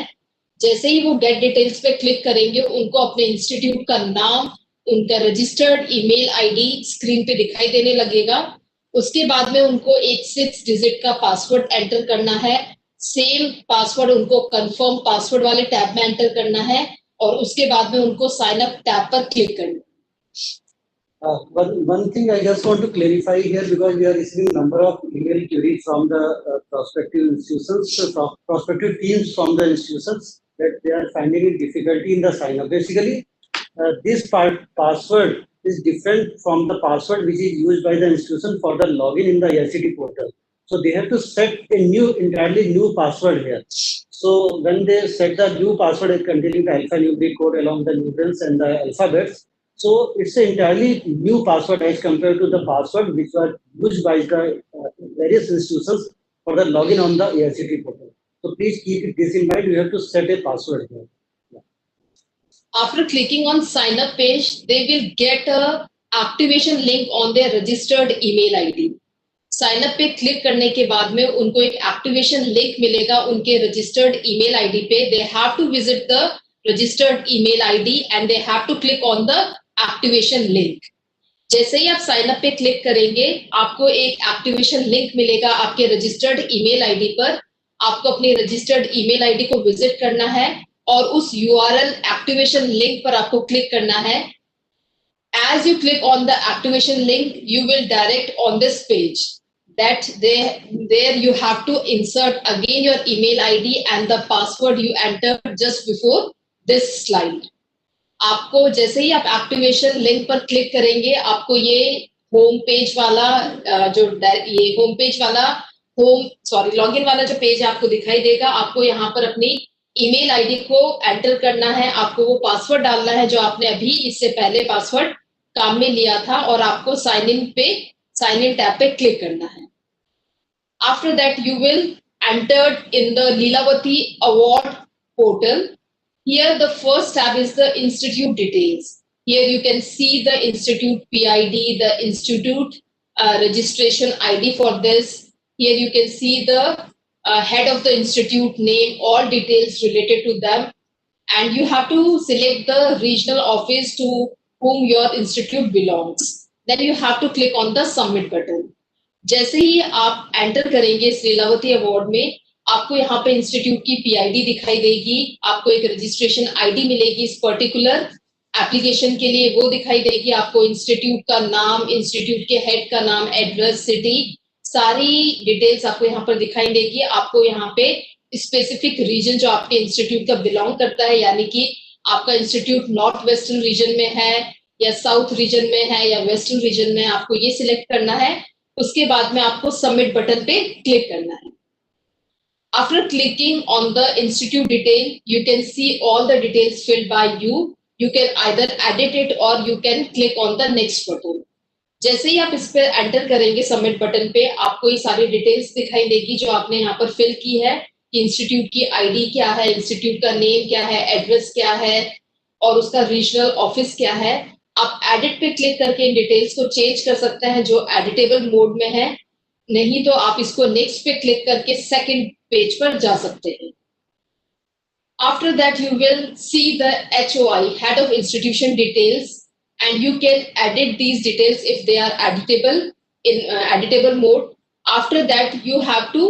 जैसे ही वो गेट डिटेल्स पे क्लिक करेंगे उनको अपने इंस्टीट्यूट का नाम, उनका रजिस्टर्ड ईमेल आईडी स्क्रीन पे दिखाई देने लगेगा। उसके बाद में उनको एक 6 डिजिट का पासवर्ड एंटर करना है। सेम पासवर्ड उनको कंफर्म पासवर्ड वाले टैब में एंटर करना है और उसके बाद में उनको साइन अप टैब पर क्लिक करना है। One thing I just want to clarify here, because we are receiving number of email queries from the prospective institutions, prospective teams from the institutions, that they are finding it difficulty in the sign up. Basically, this password is different from the password which is used by the institution for the login in the AICTE portal. So they have to set a entirely new password here. So when they set the new password containing the alphanumeric code along the numerals and the alphabets, so it's an entirely new password as compared to the password which were used by the various institutions for the login on the AICTE portal. So please keep this in mind. You have to set a password here. After clicking on sign up page, they will get a activation link on their registered email ID. Sign up पे click करने के बाद में उनको एक activation link मिलेगा उनके registered email ID पे। They have to visit the registered email ID and they have to click on the activation link. जैसे ही आप साइन अप पे क्लिक करेंगे आपको एक एक्टिवेशन लिंक मिलेगा आपके रजिस्टर्ड ईमेल आईडी पर। आपको अपने रजिस्टर्ड ईमेल आईडी को विजिट करना है और उस यूआरएल एक्टिवेशन लिंक पर आपको क्लिक करना है। As you click on the activation link, you will direct on this page that there you have to insert again your email ID and the password you entered just before this slide. आपको जैसे ही आप activation link पर click करेंगे आपको ये home page वाला login वाला जो पेज आपको दिखाई देगा। आपको यहाँ पर अपनी ईमेल आईडी को एंटर करना है। आपको वो पासवर्ड डालना है जो आपने अभी इससे पहले पासवर्ड काम में लिया था और आपको साइन इन टैब पे क्लिक करना है। After that you will entered in the Lilavati award portal. Here the first tab is the institute details. Here you can see the institute PID, the institute registration ID for this. Here you can see the head of the institute name, all details related to them, and you have to select the regional office to whom your institute belongs. Then you have to click on the submit button. जैसे ही आप enter करेंगे इस Lilavati award में आपको यहाँ पे institute की पीआईडी दिखाई देगी। आपको एक रजिस्ट्रेशन आईडी मिलेगी इस पर्टिकुलर एप्लीकेशन के लिए, वो दिखाई देगी। आपको इंस्टीट्यूट का नाम, इंस्टीट्यूट के हेड का नाम, एड्रेस, सिटी, सारी डिटेल्स आपको यहाँ पर दिखाई देगी। आपको यहाँ पे स्पेसिफिक रीजन जो आपके इंस्टीट्यूट का बिलोंग करता है, यानी कि आपका इंस्टीट्यूट नॉर्थ वेस्टर्न रीजन में है या साउथ रीजन में है या वेस्टर्न रीजन में, आपको ये सिलेक्ट करना है। उसके बाद में आपको सबमिट बटन पे क्लिक करना है। After clicking on the institute detail, you can see all the details filled by you. You can either edit it or you can click on the next button. जैसे ही आप इस पे enter करेंगे submit button पे आपको ये सारी डिटेल्स दिखाई देगी जो आपने यहाँ पर फिल की है कि इंस्टीट्यूट की आईडी क्या है, इंस्टीट्यूट का नेम क्या है, एड्रेस क्या है और उसका रीजनल ऑफिस क्या है। आप एडिट पे क्लिक करके इन डिटेल्स को चेंज कर सकते हैं जो एडिटेबल मोड में है, नहीं तो आप इसको नेक्स्ट पे क्लिक करके सेकंड पेज पर जा सकते हैं। After that you will see the HOI, head of institution details, and you can edit these details if they are editable in editable mode. After that you have to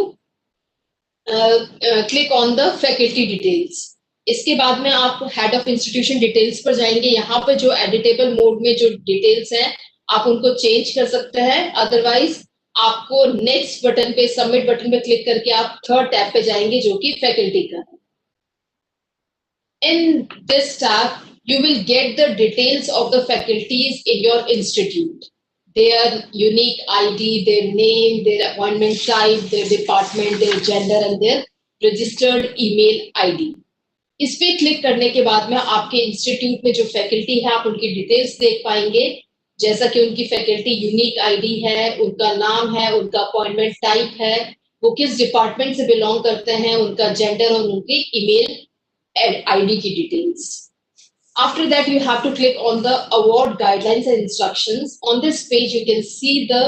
click on the faculty details. इसके बाद में आप head of institution details पर जाएंगे। यहाँ पर जो editable mode में जो डिटेल्स हैं आप उनको चेंज कर सकते हैं। अदरवाइज आपको नेक्स्ट बटन पे, सबमिट बटन पे क्लिक करके आप थर्ड टैब पे जाएंगे जो कि फैकल्टी का है। In this tab you will get the details of the faculties in your institute, their unique ID, their name, their appointment type, their department, their gender and their registered email ID. इस पे click करने के बाद में आपके institute में जो faculty है आप उनकी डिटेल्स देख पाएंगे, जैसा कि उनकी फैकल्टी यूनिक आईडी है, उनका नाम है, उनका अपॉइंटमेंट टाइप है, वो किस डिपार्टमेंट से बिलोंग करते हैं, उनका जेंडर और उनकी ईमेल आईडी की details. After that you have to click on the award guidelines and instructions. On this page you can see the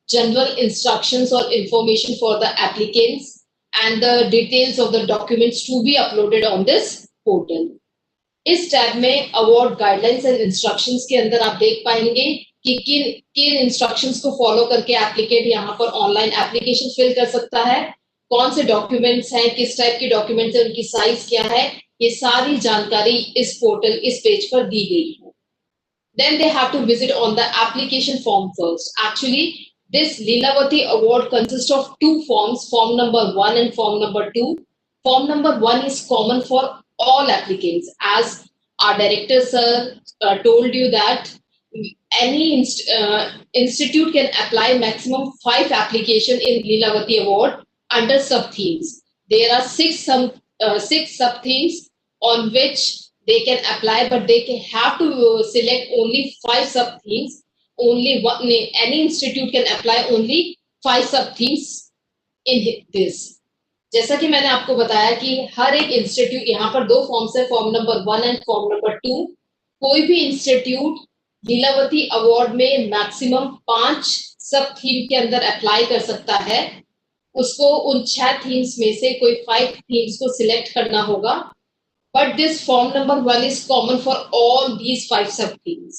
general instructions or information for the applicants and the details of the documents to be uploaded on this portal. इस tab में award guidelines and instructions के अंदर आप देख पाएंगे कि किन किन इंस्ट्रक्शंस को फॉलो करके एप्लीकेंट यहाँ पर ऑनलाइन एप्लीकेशन फिल कर सकता है, कौन से डॉक्यूमेंट्स हैं, किस टाइप के डॉक्यूमेंट्स हैं, उनकी साइज क्या है, ये सारी जानकारी इस पोर्टल, इस पेज पर दी गई है। Then they have to visit on the application form first. Actually, this Lilavati award consists of two forms, form number 1 and form number 2. Form number 1 is common for all applicants. As our director sir told you that any institute can apply maximum 5 application in Lilavati award under sub themes. There are 6 sub themes on which they can apply, but they can have to select only 5 sub themes. Only one, any institute can apply only 5 sub themes in this. जैसा कि मैंने आपको बताया कि हर एक institute, यहाँ पर 2 forms है, form number 1 and form number 2। कोई भी इंस्टीट्यूट लीलावती अवार्ड में मैक्सिमम 5 सब थीम के अंदर अप्लाई कर सकता है। उसको उन 6 थीम्स में से कोई 5 थीम्स को सिलेक्ट करना होगा। But this form number 1 is common for all these 5 sub themes.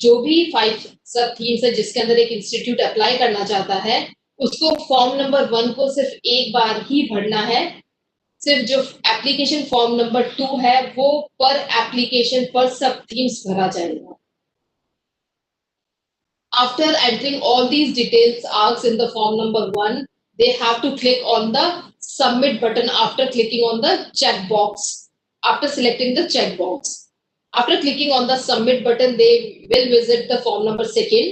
जो भी 5 सब themes है जिसके अंदर एक इंस्टीट्यूट अप्लाई करना चाहता है, उसको फॉर्म नंबर 1 को सिर्फ एक बार ही भरना है। सिर्फ जो एप्लीकेशन फॉर्म नंबर 2 है वो पर एप्लीकेशन पर सब थीम्स भरा जाएगा। After entering all these details asked in the form number 1, they have to click on the submit button after clicking on the check box. After selecting the checkbox, after clicking on the submit button, they will visit the form number 2.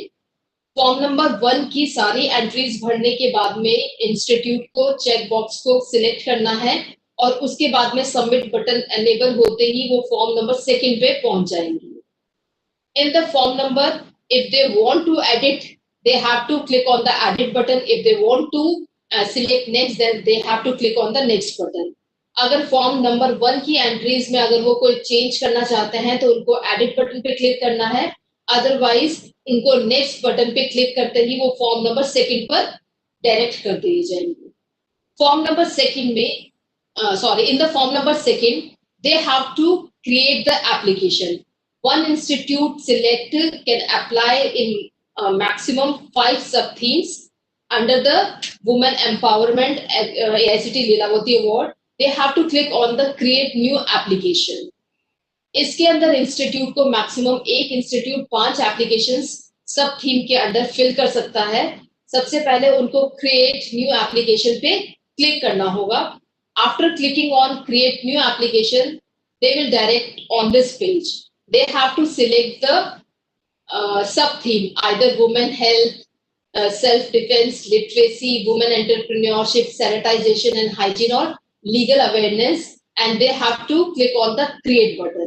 Form number 1 की सारी entries भरने के बाद में institute को check box को select करना है और उसके बाद में सबमिट बटन एनेबल होते ही वो फॉर्म नंबर 2 पे पहुंच जाएंगी। इन the form number, if they want to edit, they have to click on the edit button. If they want to select next, then they have to click on the next button. अगर form number 1 की entries में अगर वो कोई change करना चाहते हैं तो उनको एडिट बटन पे क्लिक करना है, अदरवाइज उनको नेक्स्ट बटन पे क्लिक करते ही वो फॉर्म नंबर 2 पर डायरेक्ट कर दी जाएंगे। फॉर्म नंबर 2 में in the form number 2 they have to create the application. One institute select can apply in maximum 5 sub themes under the women empowerment AICTE Lilavati award. They have to click on the create new application. इसके अंदर institute को maximum एक institute 5 applications सब theme के under fill कर सकता है। सबसे पहले उनको क्रिएट न्यू एप्लीकेशन पे क्लिक करना होगा। After clicking on create new application, they will direct on this page. They have to select the sub theme, either women health, self defense, literacy, women entrepreneurship, sanitization and hygiene, or legal awareness, and they have to click on the create button.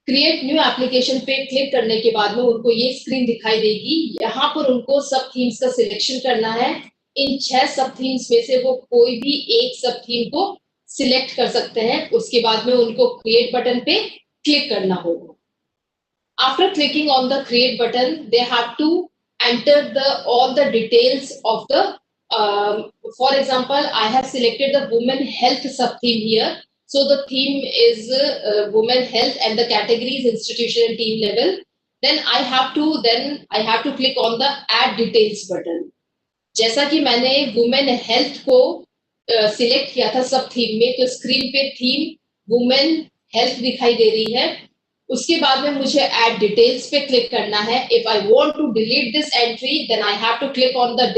Create new application पे click करने के बाद में उनको ये screen दिखाई देगी। यहाँ पर उनको सब थीम्स का सिलेक्शन करना है। इन 6 सब थीम्स में से वो कोई भी एक सब थीम को सिलेक्ट कर सकते हैं। उसके बाद में उनको क्रिएट बटन पे क्लिक करना होगा। After clicking on the create button, they have to enter the all the details of the for example, I have selected the women health sub theme here. So the theme is women health and the category is institution and team level. Then I have to click on the add details button. जैसा कि मैंने women health को select किया था सब theme में, तो screen पे थीम women health दिखाई दे रही है। उसके बाद में मुझे add details पे क्लिक करना है। If I want to delete this entry, then I have to click on the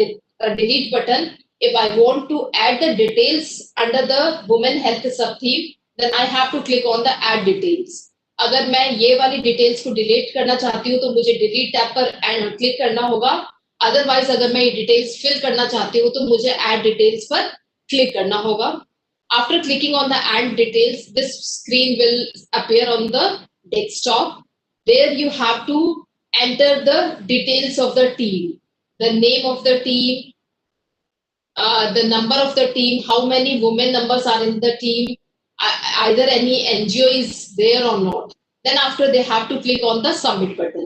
delete button. If I want to add the details under the women health sub theme, then I have to click on the add details. अगर मैं ये वाली details को delete करना चाहती हूँ तो मुझे डिलीट टैब पर क्लिक करना होगा। अदरवाइज अगर मैं ये डिटेल्स फिल करना चाहती हूँ तो मुझे ऐड डिटेल्स पर क्लिक करना होगा। After clicking on the add details, this screen will appear on the desktop. There you have to enter the details of the team, the name of the team, the number of the team, how many women members are in the team, either any NGO is there or not. Then after they have to click on the submit button.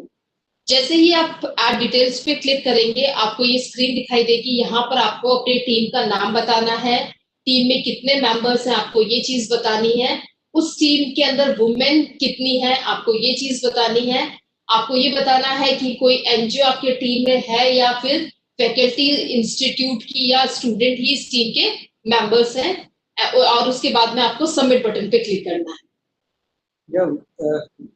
जैसे ही आप add details पे click करेंगे, आपको ये screen दिखाई देगी। यहाँ पर आपको अपनी टीम का नाम बताना है, टीम में कितने मेंबर्स हैं आपको ये चीज बतानी है। उस टीम के अंदर वुमेन कितनी है, आपको ये चीज बतानी है। आपको ये बताना है कि कोई एनजीओ आपके टीम में है या फिर फैकल्टी इंस्टीट्यूट की या स्टूडेंट ही इस टीम के मेंबर्स हैं, और उसके बाद में आपको सबमिट बटन पे क्लिक करना है। Yeah,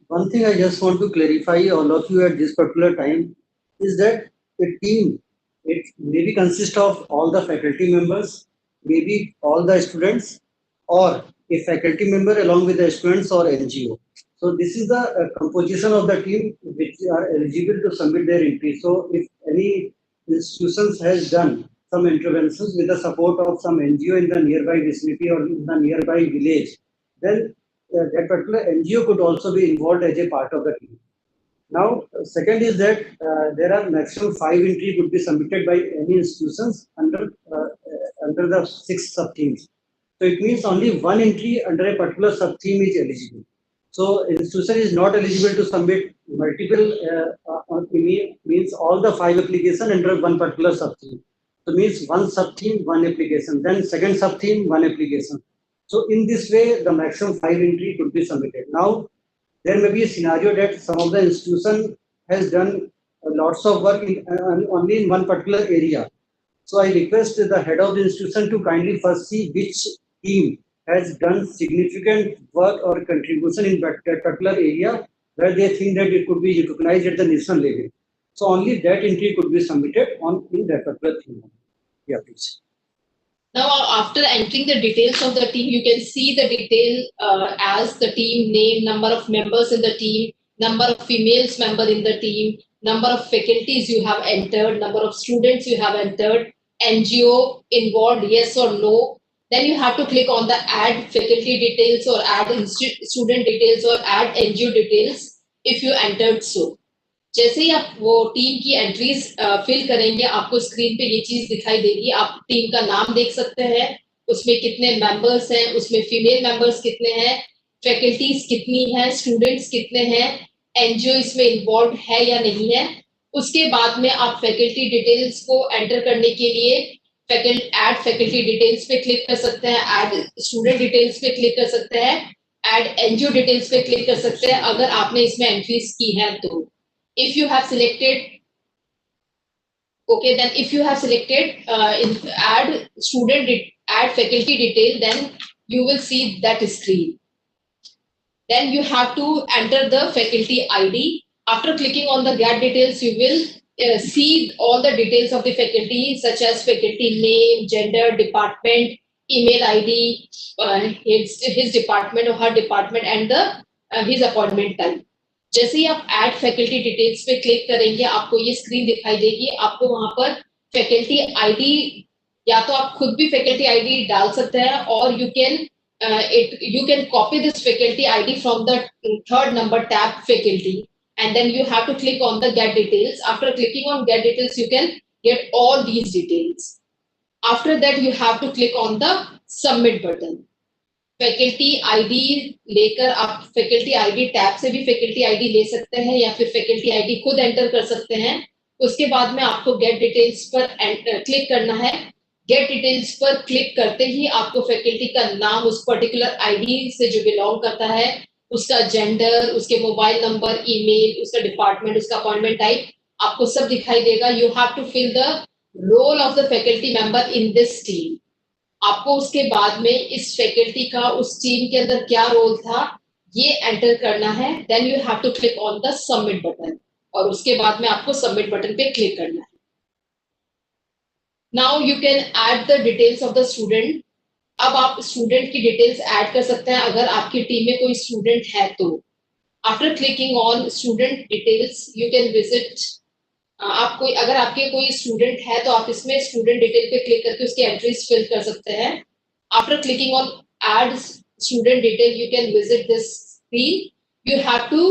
one thing I just want to clarify all of you at this particular time is that a team, it maybe consists of all the faculty members, maybe all the students, or a faculty member along with the students or NGO. So this is the composition of the team which are eligible to submit their entry. So if any institutions has done some interventions with the support of some NGO in the nearby vicinity or in the nearby village, then that particular NGO could also be involved as a part of the team. Now, second is that there are maximum 5 entry could be submitted by any institutions under the 6 sub themes. So it means only one entry under a particular sub theme is eligible. So institution is not eligible to submit multiple means all the 5 applications under one particular sub theme. So means one sub theme, one application, then second sub theme, one application. So in this way, the maximum 5 entry could be submitted. Now, there may be a scenario that some of the institution has done lots of work only in one particular area. So I request the head of the institution to kindly first see which team has done significant work or contribution in that particular area where they think that it could be recognized at the national level. So only that entry could be submitted in that particular theme. Yeah, please. Now, after entering the details of the team, you can see the detail as the team name, number of members in the team, number of females member in the team, number of faculties you have entered, number of students you have entered, NGO involved, yes or no. Then you have to click on the add faculty details or add student details or add NGO details if you entered so. जैसे ही आप वो team की entries fill करेंगे, आपको screen पे ये चीज दिखाई देगी। आप टीम का नाम देख सकते हैं, उसमें कितने मेंबर्स हैं, उसमें फीमेल मेंबर्स कितने हैं, फैकल्टीज कितनी हैं, स्टूडेंट्स कितने हैं, एनजीओ इसमें इन्वॉल्व है या नहीं है। उसके बाद में आप फैकल्टी डिटेल्स को एंटर करने के लिए ऐड फैकल्टी डिटेल्स पे क्लिक कर सकते हैं, ऐड स्टूडेंट डिटेल्स पे क्लिक कर सकते हैं, ऐड एनजीओ डिटेल्स पे क्लिक कर सकते हैं अगर आपने इसमें एंट्रीज की है तो। If you have selected, okay, then if you have selected add faculty detail, then you will see that screen. Then you have to enter the faculty ID. After clicking on the get details, you will see all the details of the faculty, such as faculty name, gender, department, email ID, his department or her department, and his appointment time. जैसे ही आप add faculty details पे click करेंगे, आपको ये screen दिखाई देगी। आपको वहां पर फैकल्टी आईडी, या तो आप खुद भी फैकल्टी आईडी डाल सकते हैं, और you can copy this faculty ID from the third number tab faculty, and then you have to click on the get details. After clicking on get details, you can get all these details. After that, you have to click on the submit button. Faculty ID लेकर आप faculty ID tab से भी faculty ID ले सकते हैं, या फिर faculty ID खुद एंटर कर सकते हैं। उसके बाद में आपको गेट डिटेल्स पर क्लिक करना है। गेट डिटेल्स पर क्लिक करते ही आपको फैकल्टी का नाम, उस पर्टिकुलर आईडी से जो बिलोंग करता है, उसका जेंडर, उसके मोबाइल नंबर, ईमेल, उसका डिपार्टमेंट, उसका अपॉइंटमेंट टाइप, आपको सब दिखाई देगा। You have to fill the role of the faculty member in this team. आपको उसके बाद में इस फैकल्टी का उस टीम के अंदर क्या रोल था ये एंटर करना है। Then you have to click on the submit button, और उसके बाद में आपको सबमिट बटन पे क्लिक करना है। Now you can add the details of the student. अब आप स्टूडेंट की डिटेल्स ऐड कर सकते हैं अगर आपकी टीम में कोई स्टूडेंट है तो। After clicking on student details, you can visit, आप कोई, अगर आपके कोई स्टूडेंट है तो आप इसमें स्टूडेंट डिटेल पे क्लिक करके उसकी एंट्रीज फिल कर सकते हैं। After clicking on add student detail, you can visit this screen. You have to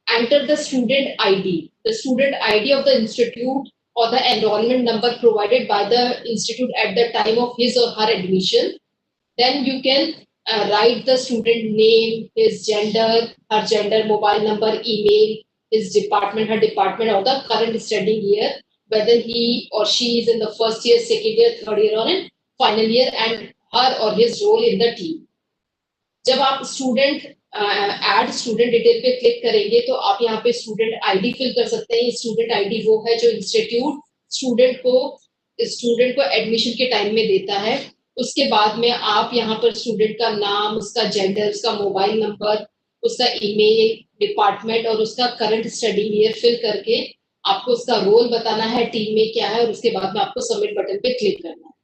enter the student ID, the student ID of the institute or the enrollment number provided by the institute at the time of his or her admission. Then you can write the student name, his gender, her gender, mobile number, email, his department, her department, or the current studying year, whether he or she is in the first year, second year, third year, or in final year, and her or his role in the team. जब आप student add student detail पे click करेंगे तो आप यहाँ पे student ID fill कर सकते हैं। स्टूडेंट आईडी वो है जो इंस्टीट्यूट स्टूडेंट को एडमिशन के टाइम में देता है। उसके बाद में आप यहाँ पर स्टूडेंट का नाम, उसका जेंडर, उसका मोबाइल नंबर, उसका ईमेल, डिपार्टमेंट और उसका करंट स्टडी ईयर फिल करके आपको उसका रोल बताना है, टीम में क्या है, और उसके बाद में आपको सबमिट बटन पे क्लिक करना है।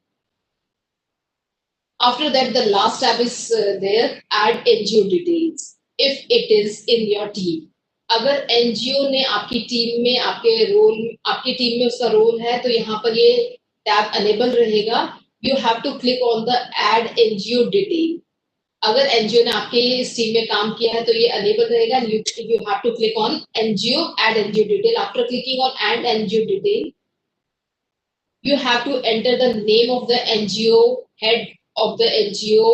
After that, the last tab is there, add NGO details if it is in your team. अगर NGO ने आपकी टीम में आपकी टीम में उसका रोल है तो यहाँ पर ये टैब अनेबल रहेगा। You have to click on the add NGO detail. अगर NGO ने आपके इस टीम में काम किया है तो ये अनेबल रहेगा। You have to click on NGO, add NGO detail. After clicking on add NGO detail, you have to enter the name of the NGO, head of the NGO,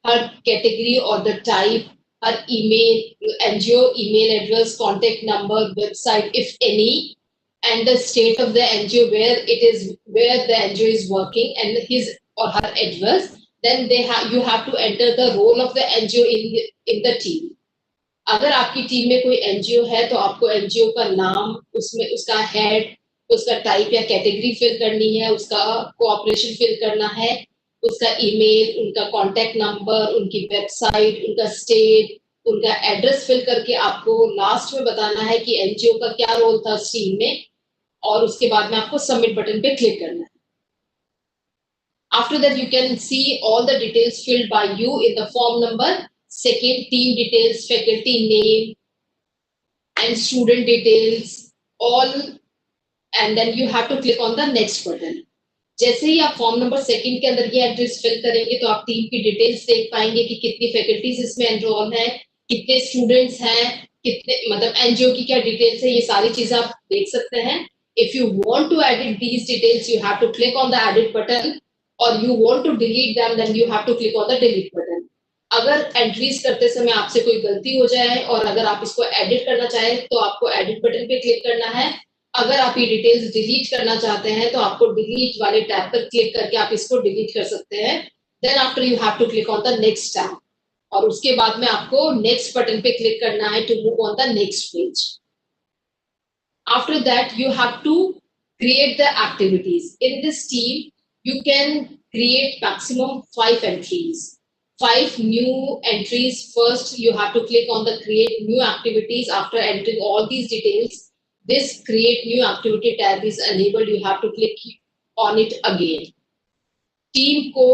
her category or the type, her email, NGO email address, contact number, website, if any, and the state of the NGO where the NGO is working, and his or her address. Then you have to enter the role of the NGO in the team. अगर आपकी team में कोई NGO है तो आपको NGO का नाम, उसमें उसका हेड, उसका टाइप या कैटेगरी फिल करनी है, उसका कोऑपरेशन फिल करना है, उसका ईमेल, उनका कांटेक्ट नंबर, उनकी वेबसाइट, उनका स्टेट, उनका एड्रेस फिल करके आपको लास्ट में बताना है कि NGO का क्या रोल था उस टीम में, और उसके बाद में आपको सबमिट बटन पे क्लिक करना है। After that, you can see all the details filled by you in the form number. Second, team details, faculty name, and student details, all, and then you have to click on the next button. जैसे ही आप form number second के अंदर ये address fill करेंगे तो आप team की डिटेल्स देख पाएंगे कि कितनी फैकल्टीज इसमें एनरोल हैं, कितने स्टूडेंट्स हैं, कितने मतलब एनजीओ की क्या डिटेल्स है, ये सारी चीजें आप देख सकते हैं। If you want to edit these details you have to click on the edit button, और you want to delete them then you have to click on the delete button. अगर एंट्रीज करते समय आपसे कोई गलती हो जाए और अगर आप इसको एडिट करना चाहें तो आपको एडिट बटन पे क्लिक करना है। अगर आप ये डिटेल्स डिलीट करना चाहते हैं तो आपको डिलीट वाले टैब पर क्लिक करके आप इसको डिलीट कर सकते हैं। Then after you have to click on the next tab, और उसके बाद में आपको नेक्स्ट बटन पे क्लिक करना है to move on the next page. After that you have to create the activities in this team. You can create maximum 5 entries, 5 new entries. First you have to click on the create new activities. After entering all these details, this create new activity tab is enabled. You have to click on it again. Team को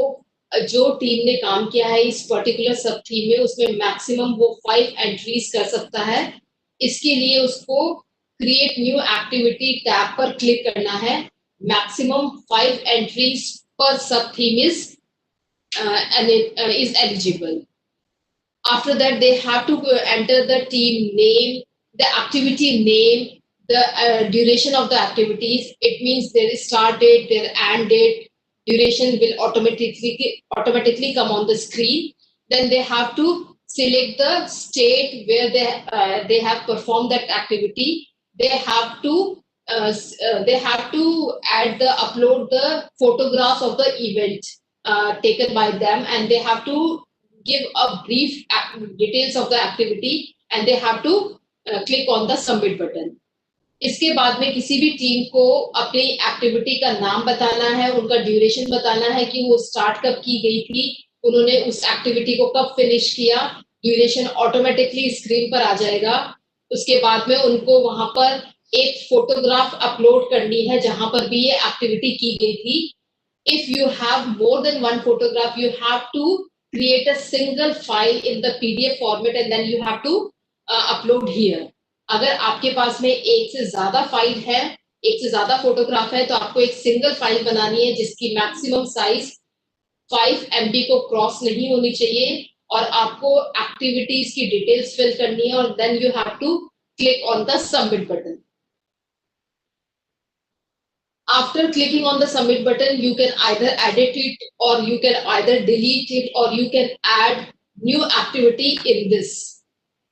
जो team ने काम किया है इस particular सब theme में उसमें मैक्सिमम वो 5 एंट्रीज कर सकता है। इसके लिए उसको क्रिएट न्यू एक्टिविटी टैब पर क्लिक करना है। मैक्सिमम 5 एंट्रीज पर सब theme is eligible. After that they have to enter the team name, the activity name, the duration of the activities. It means their start date, their end date, duration will automatically come on the screen. Then they have to select the state where they have performed that activity. They have to upload the photographs of the event taken by them, and they have to give a brief details of the activity, and they have to click on the submit button. इसके बाद में किसी भी team को अपनी activity का नाम बताना है, उनका ड्यूरेशन बताना है कि वो स्टार्ट कब की गई थी, उन्होंने उस एक्टिविटी को कब फिनिश किया, ड्यूरेशन ऑटोमेटिकली स्क्रीन पर आ जाएगा। उसके बाद में उनको वहां पर एक फोटोग्राफ अपलोड करनी है जहां पर भी ये एक्टिविटी की गई थी। If you have more than one photograph, you have to create a single file in the PDF format and then you have to upload here. अगर आपके पास में एक से ज्यादा फाइल है, एक से ज्यादा फोटोग्राफ है, तो आपको एक सिंगल फाइल बनानी है जिसकी मैक्सिमम साइज 5 MB को क्रॉस नहीं होनी चाहिए, और आपको एक्टिविटीज की डिटेल्स फिल करनी है, और then you have to click on the submit button. After clicking on the submit button, you can either edit it or you can either delete it or you can add new activity in this.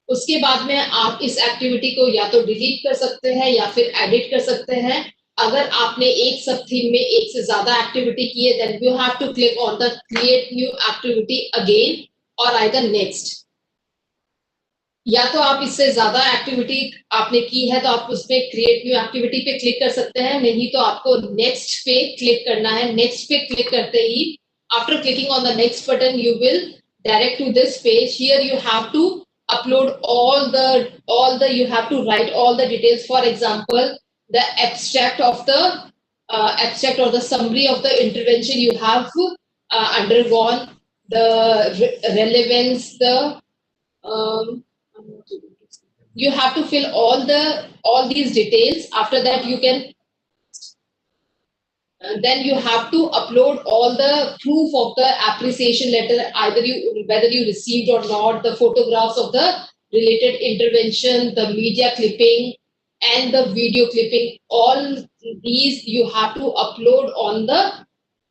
उसके बाद में आप इस activity को या तो delete कर सकते हैं या फिर एडिट कर सकते हैं। अगर आपने एक सब थीम में एक से ज्यादा एक्टिविटी की है, then you have to click on the create new activity again, or either next. या तो आप इससे ज्यादा एक्टिविटी आपने की है तो आप उस पे क्रिएट न्यू एक्टिविटी पे क्लिक कर सकते हैं, नहीं तो आपको नेक्स्ट पे क्लिक करना है. नेक्स्ट पे क्लिक करते ही after clicking on the next button you will direct to this page. Here you have to upload all the you have to write all the details. For example, the abstract or the summary of the intervention you have undergone, the relevance, you have to fill all these details. After that you can then you have to upload all the proof of the appreciation letter, whether you received or not, the photographs of the related intervention, the media clipping and the video clipping. All these you have to upload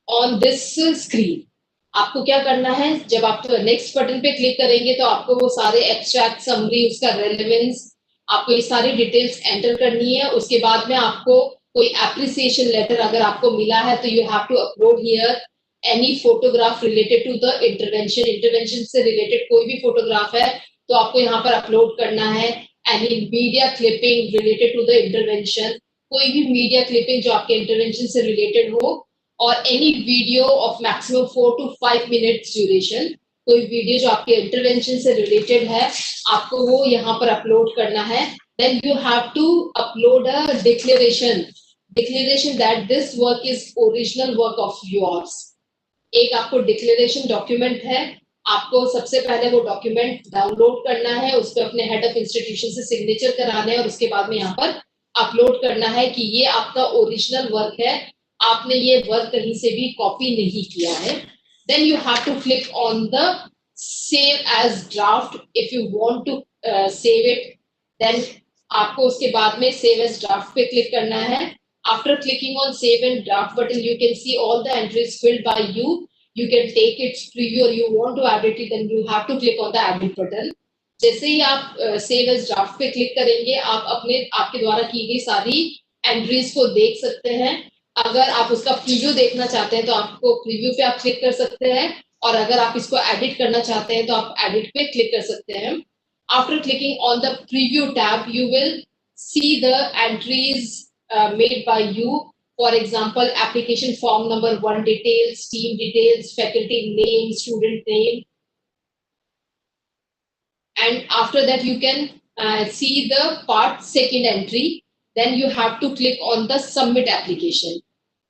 on this screen. आपको क्या करना है, जब आप next button पे click करेंगे तो आपको वो सारे एब्स्ट्रैक्ट, समरी, उसका रेलेवेंस, आपको ये सारी डिटेल्स एंटर करनी है. उसके बाद में आपको कोई एप्रिसिएशन लेटर अगर आपको मिला है तो you have to upload here any photograph related to the intervention से रिलेटेड कोई भी फोटोग्राफ है तो आपको यहाँ पर अपलोड करना है. Any media clipping related to the intervention, कोई भी मीडिया क्लिपिंग जो आपके इंटरवेंशन से रिलेटेड हो, और any video of maximum 4 to 5 minutes duration, कोई वीडियो जो आपके इंटरवेंशन से रिलेटेड है आपको वो यहाँ पर अपलोड करना है. Then you have to upload a declaration that this work is original work of yours. एक आपको डिक्लेरेशन डॉक्यूमेंट है, आपको सबसे पहले वो डॉक्यूमेंट डाउनलोड करना है, उस पर अपने हेड ऑफ इंस्टीट्यूशन से सिग्नेचर कराना है और उसके बाद में यहाँ पर अपलोड करना है कि ये आपका ओरिजिनल वर्क है, आपने ये वर्क कहीं से भी कॉपी नहीं किया है. Then you have to click on the save as draft if you want to save it. Then आपको उसके बाद में save as draft पे क्लिक करना है. After clicking on save and draft button, you can see all the entries filled by you. You can take its preview or you want to edit it, then you have to click on the edit button. जैसे ही आप save as draft पे click करेंगे आप आपके द्वारा की गई सारी एंट्रीज को देख सकते हैं. अगर आप उसका प्रीव्यू देखना चाहते हैं तो आपको प्रीव्यू पे आप क्लिक कर सकते हैं, और अगर आप इसको एडिट करना चाहते हैं तो आप एडिट पे क्लिक कर सकते हैं. After clicking on the preview tab, you will see the entries made by you. For example, application form number 1 details, team details, faculty name, student name. And after that you can see the part second entry. Then you have to click on the submit application.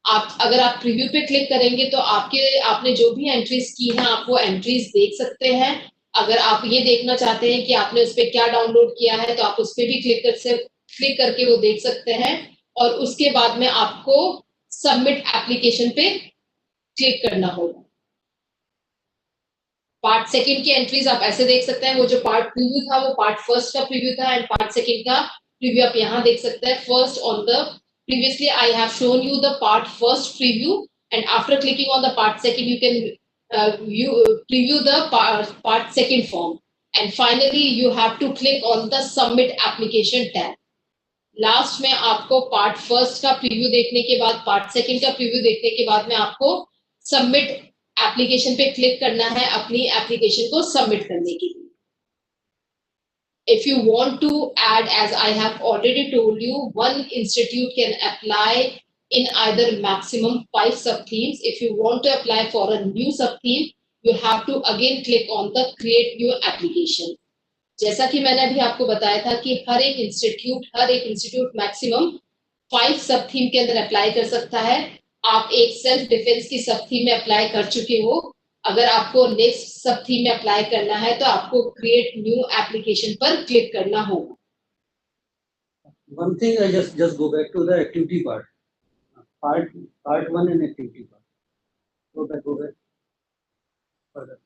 अगर आप preview पे click करेंगे तो आपने जो भी entries की हैं आप वो एंट्रीज देख सकते हैं. अगर आप ये देखना चाहते हैं कि आपने उस पर क्या डाउनलोड किया है तो आप उस पर भी क्लिक करके वो देख सकते हैं, और उसके बाद में आपको सबमिट एप्लीकेशन पे क्लिक करना होगा. पार्ट सेकंड की एंट्रीज आप ऐसे देख सकते हैं. वो जो पार्ट प्रीव्यू था वो पार्ट फर्स्ट का प्रीव्यू था, एंड पार्ट सेकंड का प्रीव्यू आप यहाँ देख सकते हैं. First on the previously I have shown you the part first preview, and after clicking on the part second you can preview the part second form, and finally you have to click on the submit application tab. Last में आपको part first का preview देखने के बाद, part second का preview देखने के बाद में आपको सबमिट एप्लीकेशन पे क्लिक करना है अपनी एप्लीकेशन को सबमिट करने के लिए. If you want to add, as I have already told you, one institute can apply in either maximum 5 sub-themes. If you want to apply for a new sub-theme, you have to again click on the create new application. जैसा कि मैंने अभी आपको बताया था कि हर एक institute maximum 5 सब-थीम के अंदर अप्लाई कर सकता है. आप एक सेल्फ डिफेंस की सब-थीम में अप्लाई कर चुके हो, अगर आपको नेक्स्ट सब थीम में अप्लाई करना है तो आपको क्रिएट न्यू एप्लीकेशन पर क्लिक करना होगा. One thing, I just go back to the activity part. Part 1 and activity part. Go back. Further.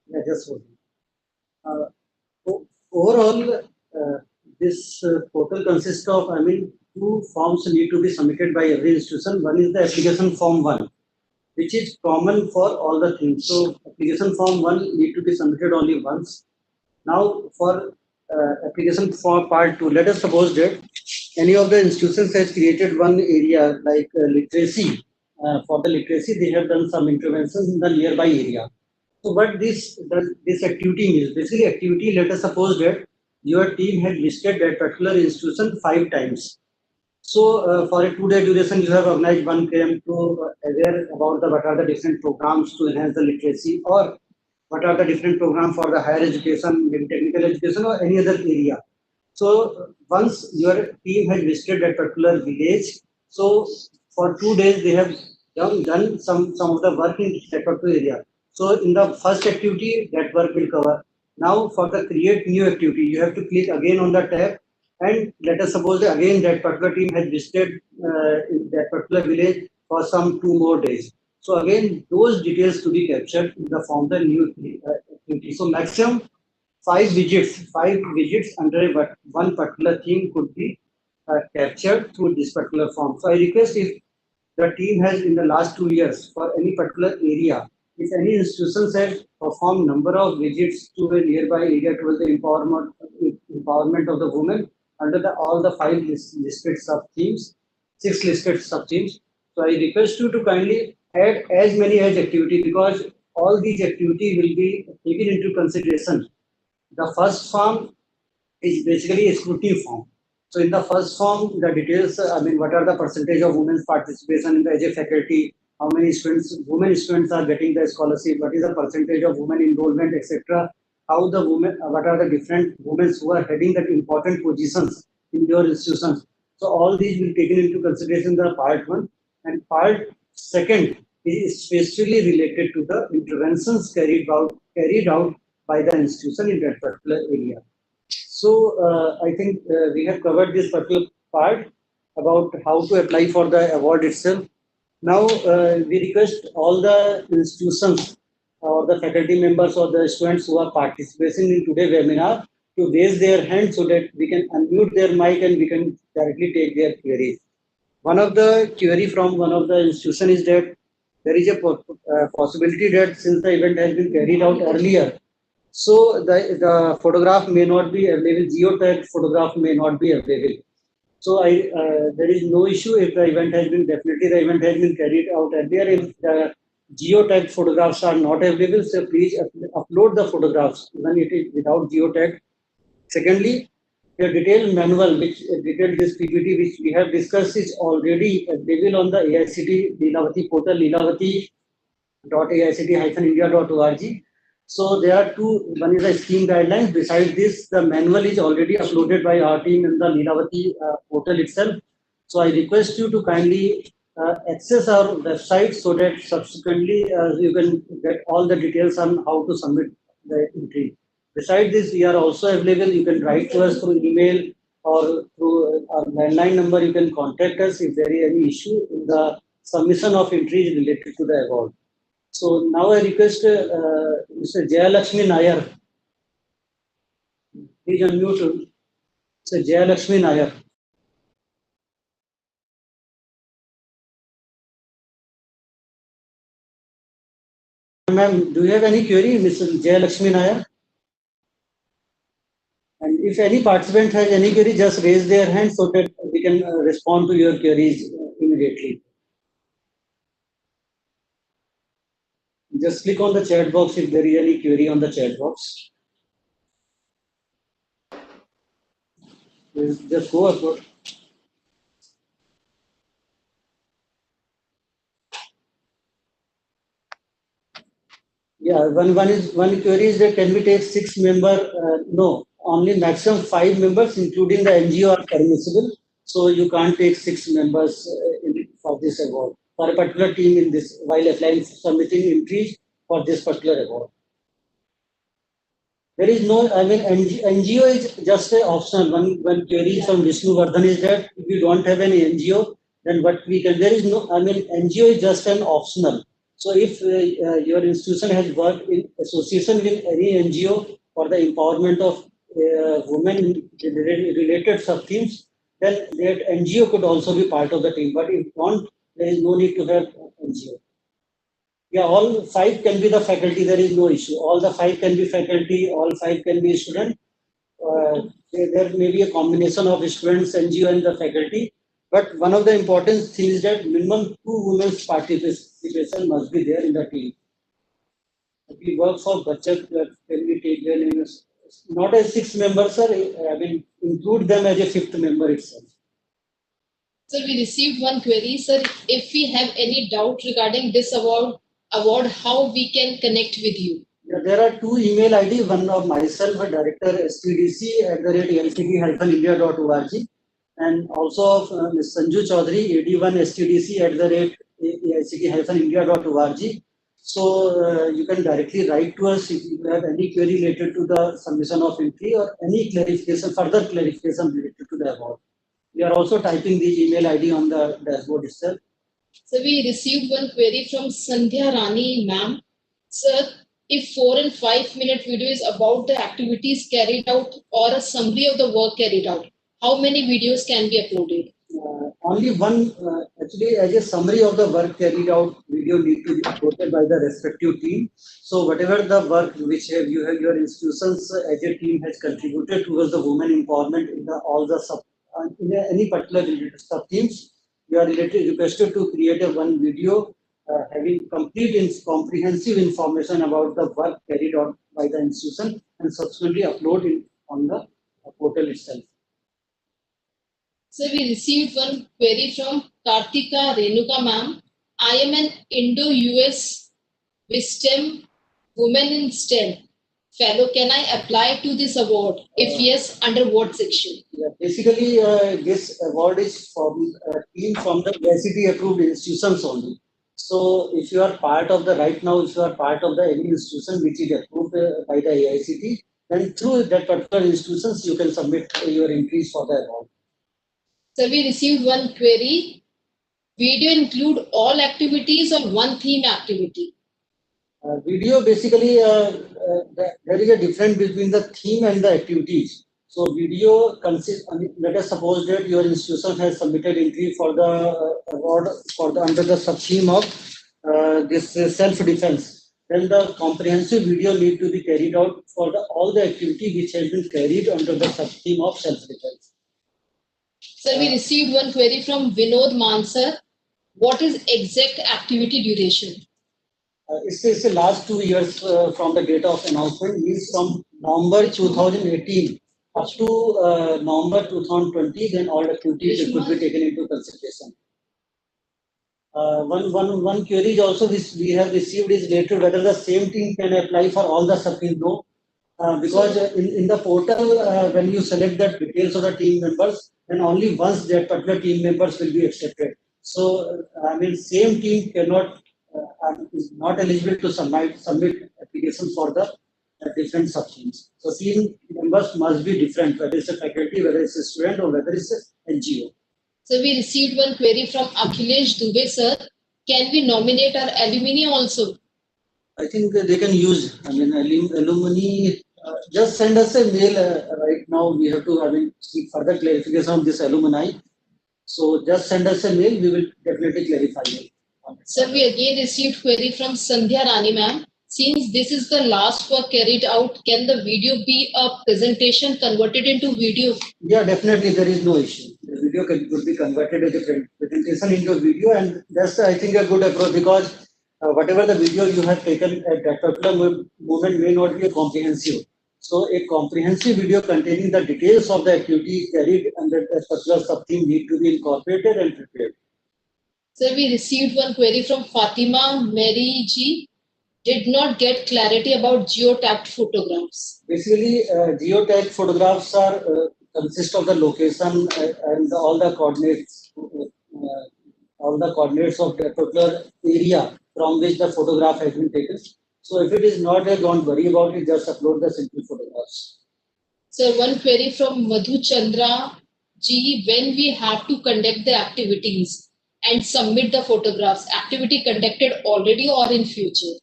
Yeah, just hold. Overall, this portal consists of, 2 forms need to be submitted by every institution. One is the application form 1, which is common for all the things. So application form 1 need to be submitted only once. Now for application form part 2, let us suppose that any of the institutions has created one area like literacy, for the literacy, they have done some interventions in the nearby area. So what this activity means, basically activity, let us suppose that your team had visited that particular institution 5 times. So for a 2-day duration, you have organized one camp to aware about what are the different programs to enhance the literacy, or what are the different programs for the higher education, maybe technical education or any other area. So once your team has visited that particular village, so for 2 days they have done some of the work in that particular area. So in the first activity, that work will cover. Now for the create new activity, you have to click again on the tab, and let us suppose that again that particular team has visited in that particular village for some 2 more days. So again, those details to be captured in the form of the new activity. So maximum 5 widgets under one particular theme could be captured through this particular form. So I request, if the team has in the last 2 years for any particular area, if any institutions have performed number of visits to a nearby area towards the empowerment of the women under all the 5 listed sub themes, 6 listed sub themes. So I request you to kindly add as many as activity, because all these activity will be taken into consideration. The first form is basically a scrutiny form. So in the first form, the details, I mean, what are the percentage of women's participation in the as a faculty, how many women students are getting the scholarship, what is the percentage of women enrollment, etc. How the women, what are the different women who are heading the important positions in your institutions. So all these will be taken into consideration in the part 1, and part 2 is specifically related to the interventions carried out by the institution in that particular area. So I think we have covered this particular part about how to apply for the award itself. Now we request all the institutions or the faculty members or the students who are participating in today's webinar to raise their hand so that we can unmute their mic and we can directly take their queries. One of the query from one of the institution is that there is a possibility that since the event has been carried out earlier, so the photograph may not be available, geotagged photograph may not be available. So there is no issue if the event has been, definitely the event has been carried out earlier. If the geotagged photographs are not available, so please upload the photographs even if it is without geotag. Secondly, the detailed manual which detailed this PPT which we have discussed is already available on the AICTE Lilavati portal, lilavati.aict-india.org. So there are two, one is the scheme guidelines. Besides this, the manual is already uploaded by our team in the Lilavati portal itself. So I request you to kindly access our website so that subsequently you can get all the details on how to submit the entry. Besides this, we are also available. You can write to us through email or through our landline number. You can contact us if there is any issue in the submission of entries related to the award. So now I request Mr. Jayalakshmi Nair. Please unmute. Mr. Jayalakshmi Nair. Ma'am, do you have any query, Mr. Jayalakshmi Nair? And if any participant has any query, just raise their hand so that we can respond to your queries immediately. Just click on the chat box if there is any query on the chat box. Just go upward. Yeah, one query is that can we take 6-member? No, only maximum 5 members, including the NGO, are permissible. So you can't take 6 members for this award for a particular team in this while applying submitting entries for this particular award. There is no, I mean, NGO is just an optional. One query from Vishnu Vardhan is that if you don't have any NGO, then what we can, there is no, I mean, NGO is just an optional. So if your institution has worked in association with any NGO for the empowerment of women related sub-themes, then that NGO could also be part of the team. But if not, there is no need to have NGO. Yeah, all 5 can be the faculty, there is no issue. All the 5 can be faculty, all 5 can be student. There may be a combination of students, NGO and the faculty. But one of the important things is that minimum 2 women's participation must be there in the team. We work for budget that when we take their name as not as 6 members, sir. I mean, include them as a fifth member itself. So we received one query, sir. If we have any doubt regarding this award, how we can connect with you? Yeah, there are two email ID. One of myself, Director STDC@AICTE-India.org, and also of Ms. Sanju Chaudhary, AD1STDC@AICTE-India.org. So you can directly write to us if you have any query related to the submission of entry or any clarification, further clarification related to the award. We are also typing the email ID on the dashboard itself. So we received one query from Sandhya Rani, ma'am. Sir, if 4 and 5 minute video is about the activities carried out or a summary of the work carried out, how many videos can be uploaded? Only one, actually, as a summary of the work carried out, video need to be uploaded by the respective team. So whatever the work which you have your institutions as a team has contributed towards the women empowerment in all the in any particular related sub teams, you are requested to create a one video having complete and comprehensive information about the work carried out by the institution and subsequently upload it on the portal itself. So we received one query from Kartika Renuka, ma'am. I am an Indo-US Wisdom Women in STEM fellow. Can I apply to this award? If yes, under what section? Yeah, basically, this award is from a team from the AICTE approved institutions only. So if you are part of the right now, if you are part of the any institution which is approved by the AICTE, then through that particular institutions you can submit your entries for the award. So we received one query. Video include all activities or one theme activity? Video basically, there is a difference between the theme and the activities. So video consists, let us suppose that your institution has submitted entry for the award for the under the sub-theme of this self-defense. Then the comprehensive video need to be carried out for all the activity which has been carried under the sub-theme of self-defense. So we received one query from Vinod Mansar. What is exact activity duration? It's the last 2 years from the date of announcement, means from November 2018 up to November 2020, then all activities could be taken into consideration. One query is also which we have received is related whether the same team can apply for all the sub-teams. No, because in the portal, when you select the details of the team members, then only once that particular team members will be accepted. So, I mean, same team cannot, is not eligible to submit application for the different sub-teams. So, team members must be different, whether it's a faculty, whether it's a student, or whether it's an NGO. So, we received one query from Akhilesh Dubey, sir. Can we nominate our alumni also? I think they can use, I mean, alumni. Just send us a mail right now. We have to seek further clarification on this alumni. So just send us a mail. We will definitely clarify it. Sir, we again received query from Sandhya Rani, ma'am. Since this is the last work carried out, can the video be a presentation converted into video? Yeah, definitely. There is no issue. The video could be converted as a presentation into a video, and that's I think a good approach because whatever the video you have taken at that particular moment may not be comprehensive. So a comprehensive video containing the details of the activity carried under a particular sub-theme need to be incorporated and prepared. So we received one query from Fatima Mary G. Did not get clarity about geotagged photographs. Basically, geotagged photographs are consist of the location and all the coordinates of the particular area from which the photograph has been taken. So if it is not there, don't worry about it, just upload the simple photographs. So one query from Madhu Chandra G. When we have to conduct the activities and submit the photographs, activity conducted already or in future?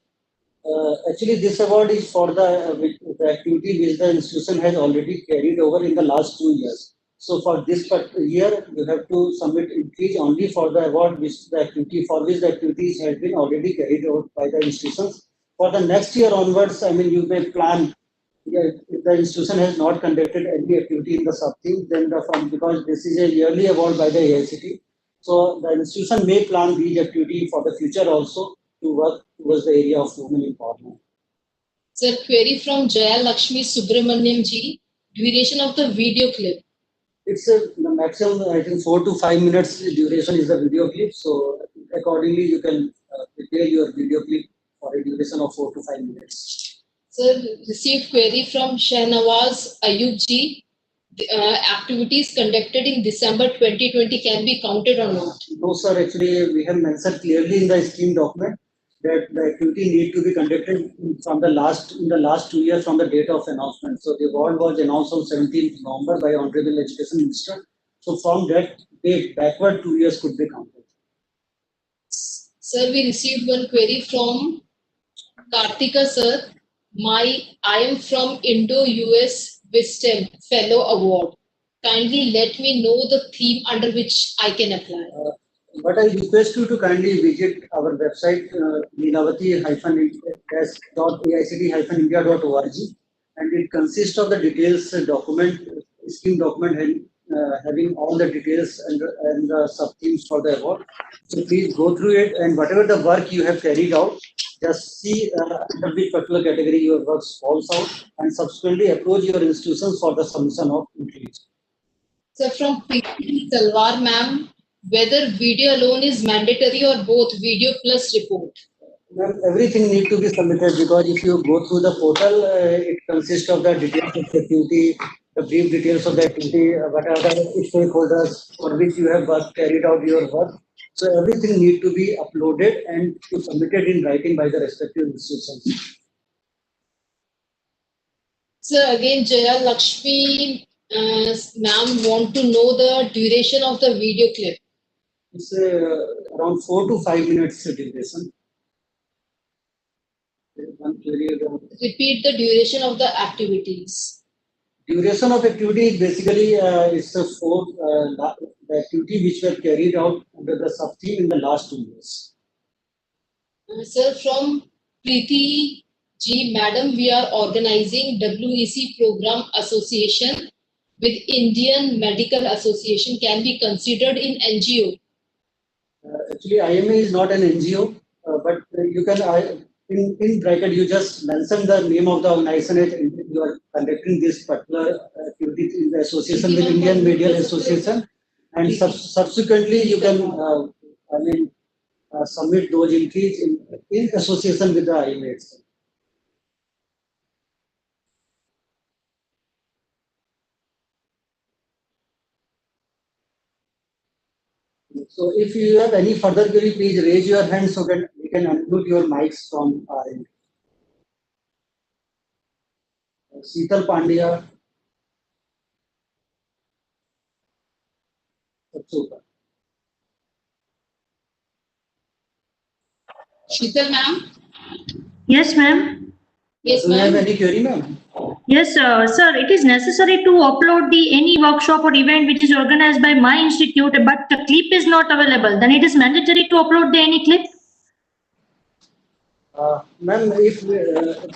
Actually, this award is for the activity which the institution has already carried over in the last 2 years. So for this year, you have to submit entries only for the award which the activities has been already carried out by the institutions. For the next year onwards, I mean, you may plan Yeah, if the institution has not conducted any activity in the sub-theme, then because this is a yearly award by the AICTE, so the institution may plan these activity for the future also to work towards the area of women empowerment. Sir, query from Jaya Lakshmi Subramaniam ji. Duration of the video clip. It's the maximum, I think 4 to 5 minutes duration is the video clip. So accordingly, you can prepare your video clip for a duration of 4 to 5 minutes. Sir, received query from Shahnawaz Ayub ji. Activities conducted in December 2020 can be counted or not? No, sir. Actually, we have mentioned clearly in the scheme document that the activity need to be conducted from in the last 2 years from the date of announcement. So the award was announced on 17th November by Honorable Education Minister. So from that date backward 2 years could be counted. Sir, we received one query from Kartika sir. I am from Indo-US Wisdom Fellow Award. Kindly let me know the theme under which I can apply. But I request you to kindly visit our website, lilavati-aict-india.org, and it consists of the details scheme document having all the details and the sub-themes for the award. So please go through it, and whatever the work you have carried out, just see under which particular category your work falls out, and subsequently approach your institutions for the submission of entries. So from Preeti Talwar ma'am, whether video alone is mandatory or both video plus report? Everything need to be submitted because if you go through the portal, it consists of the details of the activity, the brief details of the activity, what are the stakeholders for which you have carried out your work. So everything need to be uploaded and submitted in writing by the respective institutions. So again, Jaya Lakshmi ma'am want to know the duration of the video clip. It's around 4 to 5 minutes duration. Repeat the duration of the activities. Duration of activity is basically is the activity which were carried out under the sub-theme in the last 2 years. Sir, from Preeti Ji, madam, we are organizing WEC program association with Indian Medical Association can be considered in NGO. Actually, IMA is not an NGO, but you can in bracket you just mention the name of the organization and you are conducting this particular activity in the association with Indian Medical Association, and subsequently you can submit those entries in association with the IMA itself. So if you have any further query, please raise your hand so that we can unmute your mics from our end. Sheetal Pandya. Super. Sheetal ma'am? Yes, ma'am. Yes, Do you have ma'am. any query, ma'am? Yes, sir. It is necessary to upload any workshop or event which is organized by my institute, but the clip is not available. Then it is mandatory to upload any clip. Ma'am, if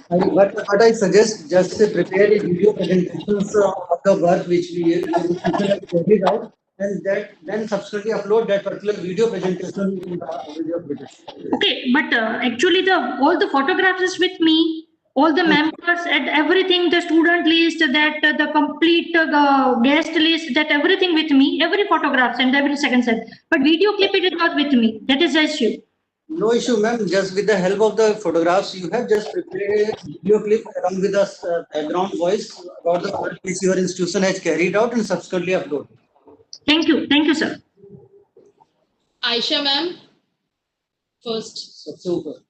what I suggest, just prepare a video presentations of the work which we carried out, and then subsequently upload that particular video presentation in the video presentation. Okay, but actually all the photographs is with me, all the members and everything, the student list, that the complete guest list, that everything with me, every photographs and every second set. But video clip it is not with me. That is the issue. No issue, ma'am. Just with the help of the photographs, you have just prepared a video clip along with the background voice about the work which your institution has carried out and subsequently uploaded. Thank you, sir. Aisha ma'am, first. Super.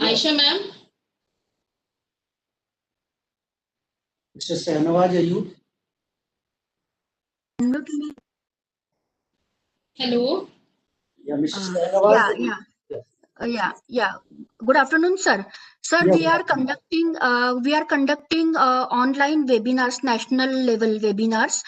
Aisha ma'am. Mr. Shahnawaz, are you? Hello. Yeah, Mr. Shahnawaz. Yeah. Good afternoon, sir. Sir, Yes, we are conducting online webinars, national level webinars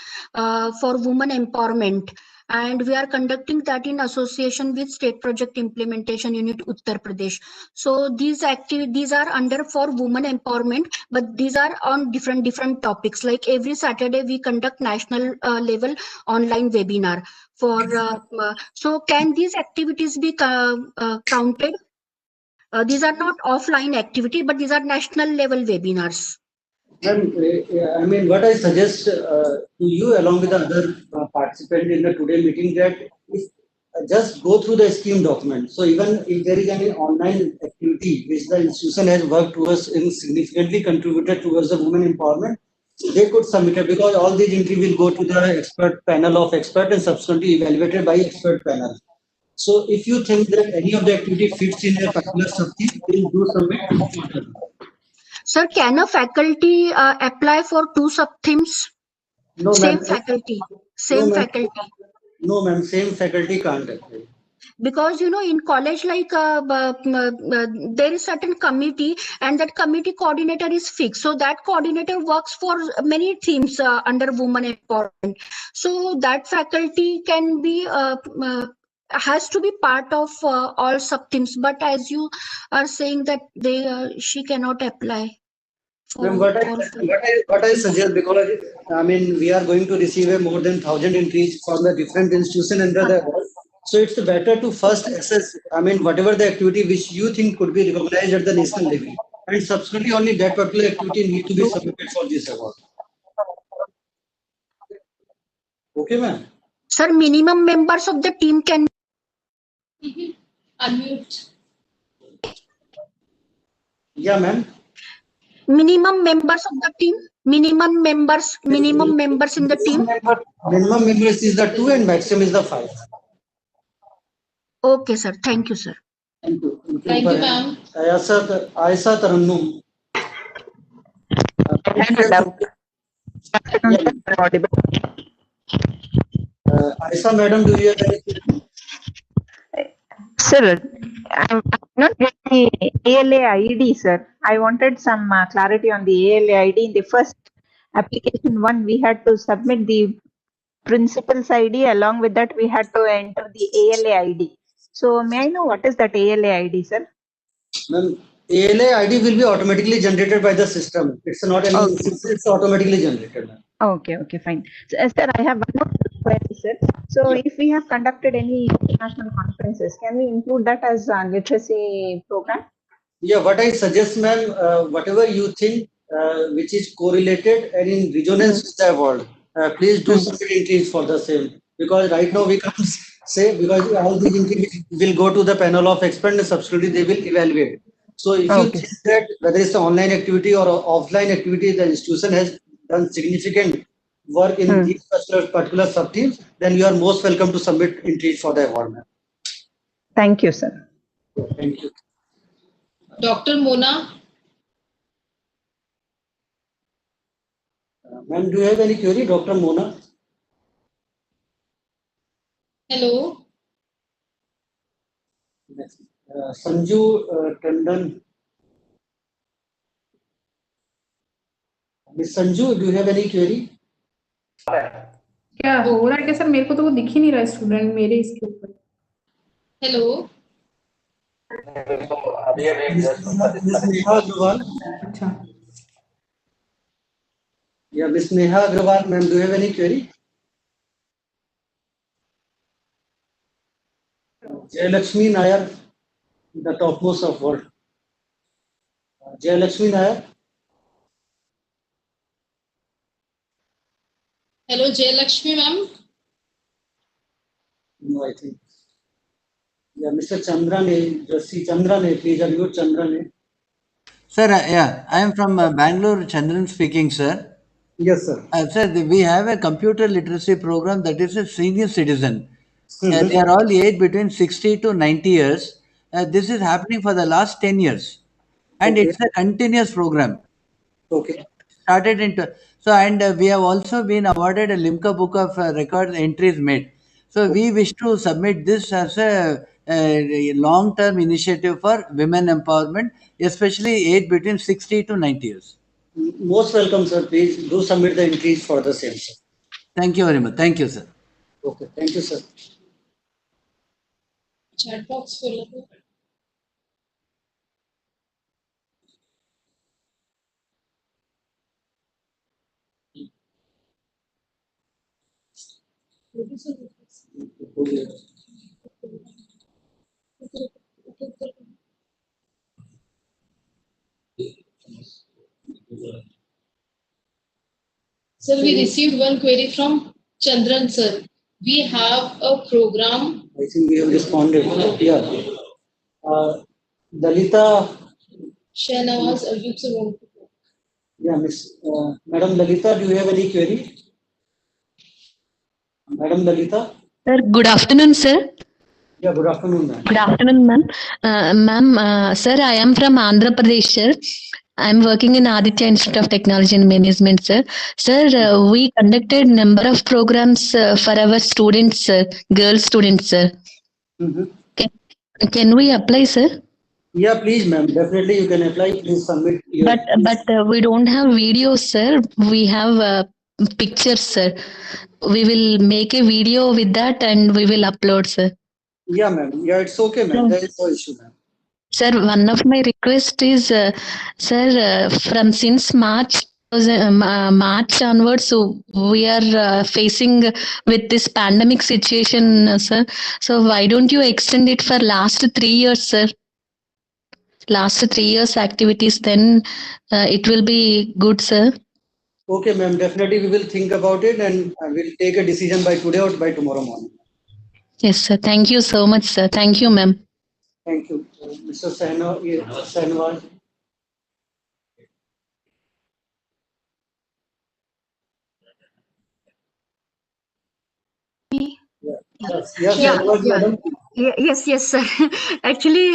for women empowerment. and we are conducting that in association with State Project Implementation Unit Uttar Pradesh. So these are under for women empowerment, but these are on different topics. Like every Saturday we conduct national level online webinar for. So can these activities be counted? These are not offline activity, but these are national level webinars. I mean, what I suggest to you, along with the other participant in the today meeting, that if just go through the scheme document. So even if there is any online activity which the institution has worked towards and significantly contributed towards the women empowerment, they could submit it, because all these entry will go to the expert panel of expert and subsequently evaluated by expert panel. So if you think that any of the activity fits in a particular subject, then do submit. Sir, can a faculty apply for 2 sub-themes? No, Same ma'am. faculty. No, Same ma'am. faculty. No, ma'am. Same faculty can't apply. Because in college, like there is certain committee, and that committee coordinator is fixed. So that coordinator works for many themes under women empowerment. So that faculty can be has to be part of all sub themes. But as you are saying that she cannot apply. Ma'am, what I suggest, because I mean we are going to receive a more than 1,000 entries from the different institution under the award. So it's better to first assess, I mean, whatever the activity which you think could be recognized at the national level, and subsequently only that particular activity need to be submitted for this award. Okay, ma'am. Sir, minimum members of the team can Unmute. Yeah, ma'am. Minimum members of the team. Minimum members in the team. Minimum members is the 2 and maximum is the 5. Okay, sir. Thank you, sir. Thank you. Thank you, ma'am. Aisa Tarannum. Aisa, madam, do you have any? Sir, I'm not getting the ALA ID, sir. I wanted some clarity on the ALA ID. In the first application one, we had to submit the principal's ID. Along with that, we had to enter the ALA ID. So, may I know what is that ALA ID, sir? Ma'am, ALA ID will be automatically generated by the system. It's not any, it's automatically generated. Okay, fine. So, sir, I have one more query, sir. So, if we have conducted any international conferences, can we include that as a literacy program? Yeah, what I suggest, ma'am, whatever you think which is correlated and in resonance with the award, please do submit entries for the same. Because right now we can't say, because all these entries will go to the panel of experts and subsequently they will evaluate. So if you think that whether it's an online activity or offline activity, the institution has done significant work in these particular sub-teams, then you are most welcome to submit entries for the award, ma'am. Thank you, sir. Thank you. Dr. Mona. Ma'am, do you have any query, Dr. Mona? Hello. Sanju Tandon. Miss Sanju, do you have any query? क्या हो रहा है क्या sir? मेरे को तो वो दिख ही नहीं रहा है स्टूडेंट मेरे इसके ऊपर. Hello. Miss Neha Agrawal. अच्छा. Yeah, Miss Neha Agrawal, ma'am, do you have any query? Jayalakshmi Nair, the topmost of world. Jayalakshmi Nair. Hello, Jayalakshmi, ma'am. No, I think. Yeah, Mr. Chandrane, Joshi Chandrane, please unmute Chandrane. Sir, yeah, I am from Bangalore, Chandran speaking, sir. Yes, sir. Sir, we have a computer literacy program that is a senior citizen. They are all aged between 60 to 90 years. This is happening for the last 10 years. And it's a continuous program. Okay. Started into and we have also been awarded a Limca Book of Records entries made. So we wish to submit this as a long-term initiative for women empowerment, especially aged between 60 to 90 years. Most welcome, sir. Please do submit the entries for the same, sir. Thank you very much. Thank you, sir. Okay, thank you, sir. Chat box full of it. Sir, we received one query from Chandran sir. We have a program. I think we have responded. Yeah. Lalita, Shahnawaz Ayub sir. yeah, Miss Madam Lalita, do you have any query? Madam Lalita? Sir, good afternoon, sir. Yeah, good afternoon, ma'am. Good afternoon, ma'am. Ma'am, sir, I am from Andhra Pradesh, sir. I'm working in Aditya Institute of Technology and Management, sir. Sir, we conducted number of programs for our students, sir, girl students, sir. Mm-hmm. Can we apply, sir? Yeah, please, ma'am. Definitely, you can apply. Please submit your. But we don't have videos, sir. We have pictures, sir. We will make a video with that and we will upload, sir. Yeah, ma'am. Yeah, it's okay, ma'am. There is no issue, ma'am. Sir, one of my request is, sir, from since March onwards, so we are facing with this pandemic situation, sir. So why don't you extend it for last 3 years, sir? Last 3 years activities, then it will be good, sir. Okay, ma'am. Definitely, we will think about it and we'll take a decision by today or by tomorrow morning. Yes, sir. Thank you so much, sir. Thank you, ma'am. Thank you. Mr. Sahnawaz. Yes, sir. Actually,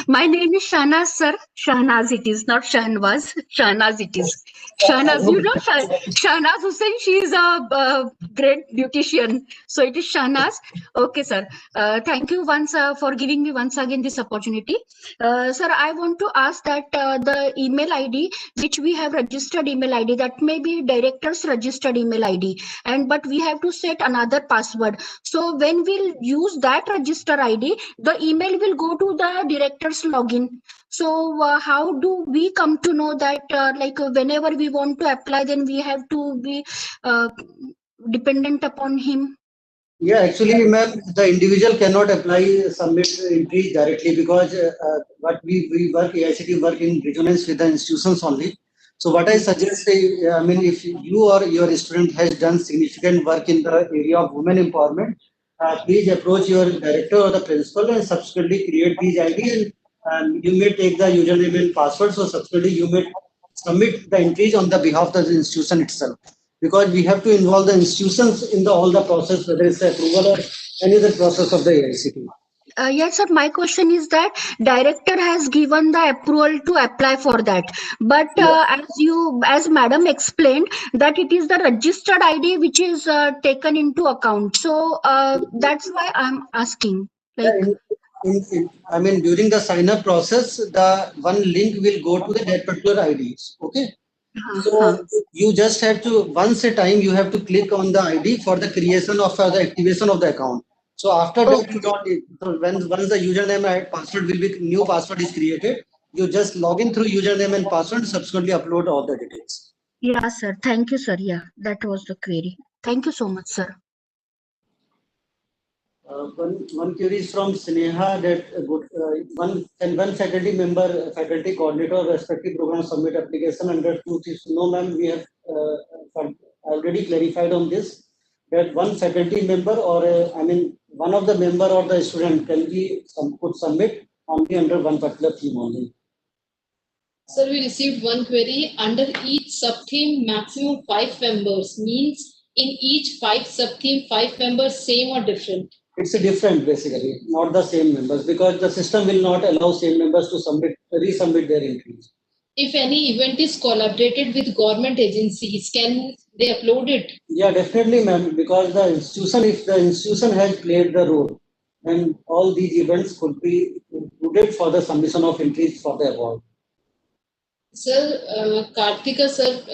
my name is Shahnaz, sir. Shahnaz it is, not Shahnwaz. Shahnaz it is. Shahnaz, you know, Shahnaz Hussain, she is a great beautician. So it is Shahnaz. Okay, sir. Thank you once for giving me once again this opportunity. Sir, I want to ask that the email ID, which we have registered email ID, that may be director's registered email ID. But we have to set another password. So when we'll use that register ID, the email will go to the director's login. So how do we come to know that whenever we want to apply, then we have to be dependent upon him? Yeah, actually, ma'am, the individual cannot apply, submit entries directly because what we work, AICTE work in resonance with the institutions only. So what I suggest, I mean, if you or your student has done significant work in the area of women empowerment, please approach your director or the principal and subsequently create these ID and you may take the username and password. So subsequently you may submit the entries on the behalf of the institution itself. Because we have to involve the institutions in all the process, whether it's the approval or any other process of the AICTE. Yes, sir. My question is that director has given the approval to apply for that, but as madam explained, that it is the registered ID which is taken into account. So that's why I'm asking. I mean, during the sign-up process, the one link will go to that particular IDs. Okay. So you just have to, once a time, you have to click on the ID for the creation of the activation of the account. So after that, you don't, once the username and password will be, new password is created, you just log in through username and password, subsequently upload all the details. Yeah, sir. Thank you, sir. Yeah, that was the query. Thank you so much, sir. One query is from Sneha that one faculty member, faculty coordinator, respective program submit application under 260. No, ma'am, we have already clarified on this that one faculty member or one of the member or the student can be could submit only under one particular theme only. Sir, we received one query. Under each sub-theme, maximum 5 members. Means in each 5 sub-theme, 5 members, same or different? It's a different, basically, not the same members, because the system will not allow same members to resubmit their entries. If any event is collaborated with government agencies, can they upload it? Yeah, definitely, ma'am, because the institution, if the institution has played the role, then all these events could be included for the submission of entries for the award. Sir, Kartika sir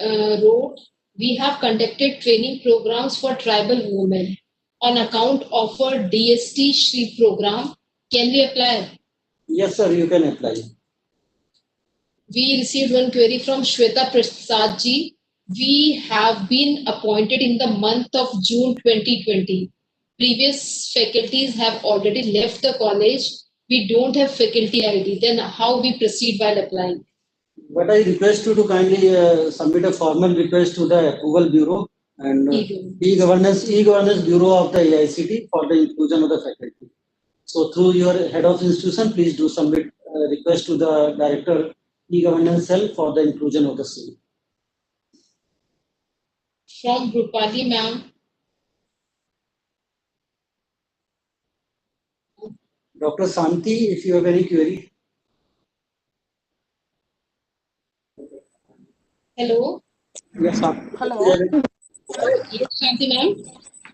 wrote, we have conducted training programs for tribal women. on account of our DST Shri program. Can we apply? Yes, sir, you can apply. We received one query from Shweta Prasad ji. We have been appointed in the month of June 2020. Previous faculties have already left the college. We don't have faculty ID. Then how we proceed while applying? But I request you to kindly submit a formal request to the Approval Bureau and E-Governance Bureau of the AICTE for the inclusion of the faculty. So through your head of institution, please do submit a request to the Director E-Governance Cell for the inclusion of the same. From Rupali ma'am. Dr. Santi, if you have any query. Hello. Yes, hello. Yes, Shanti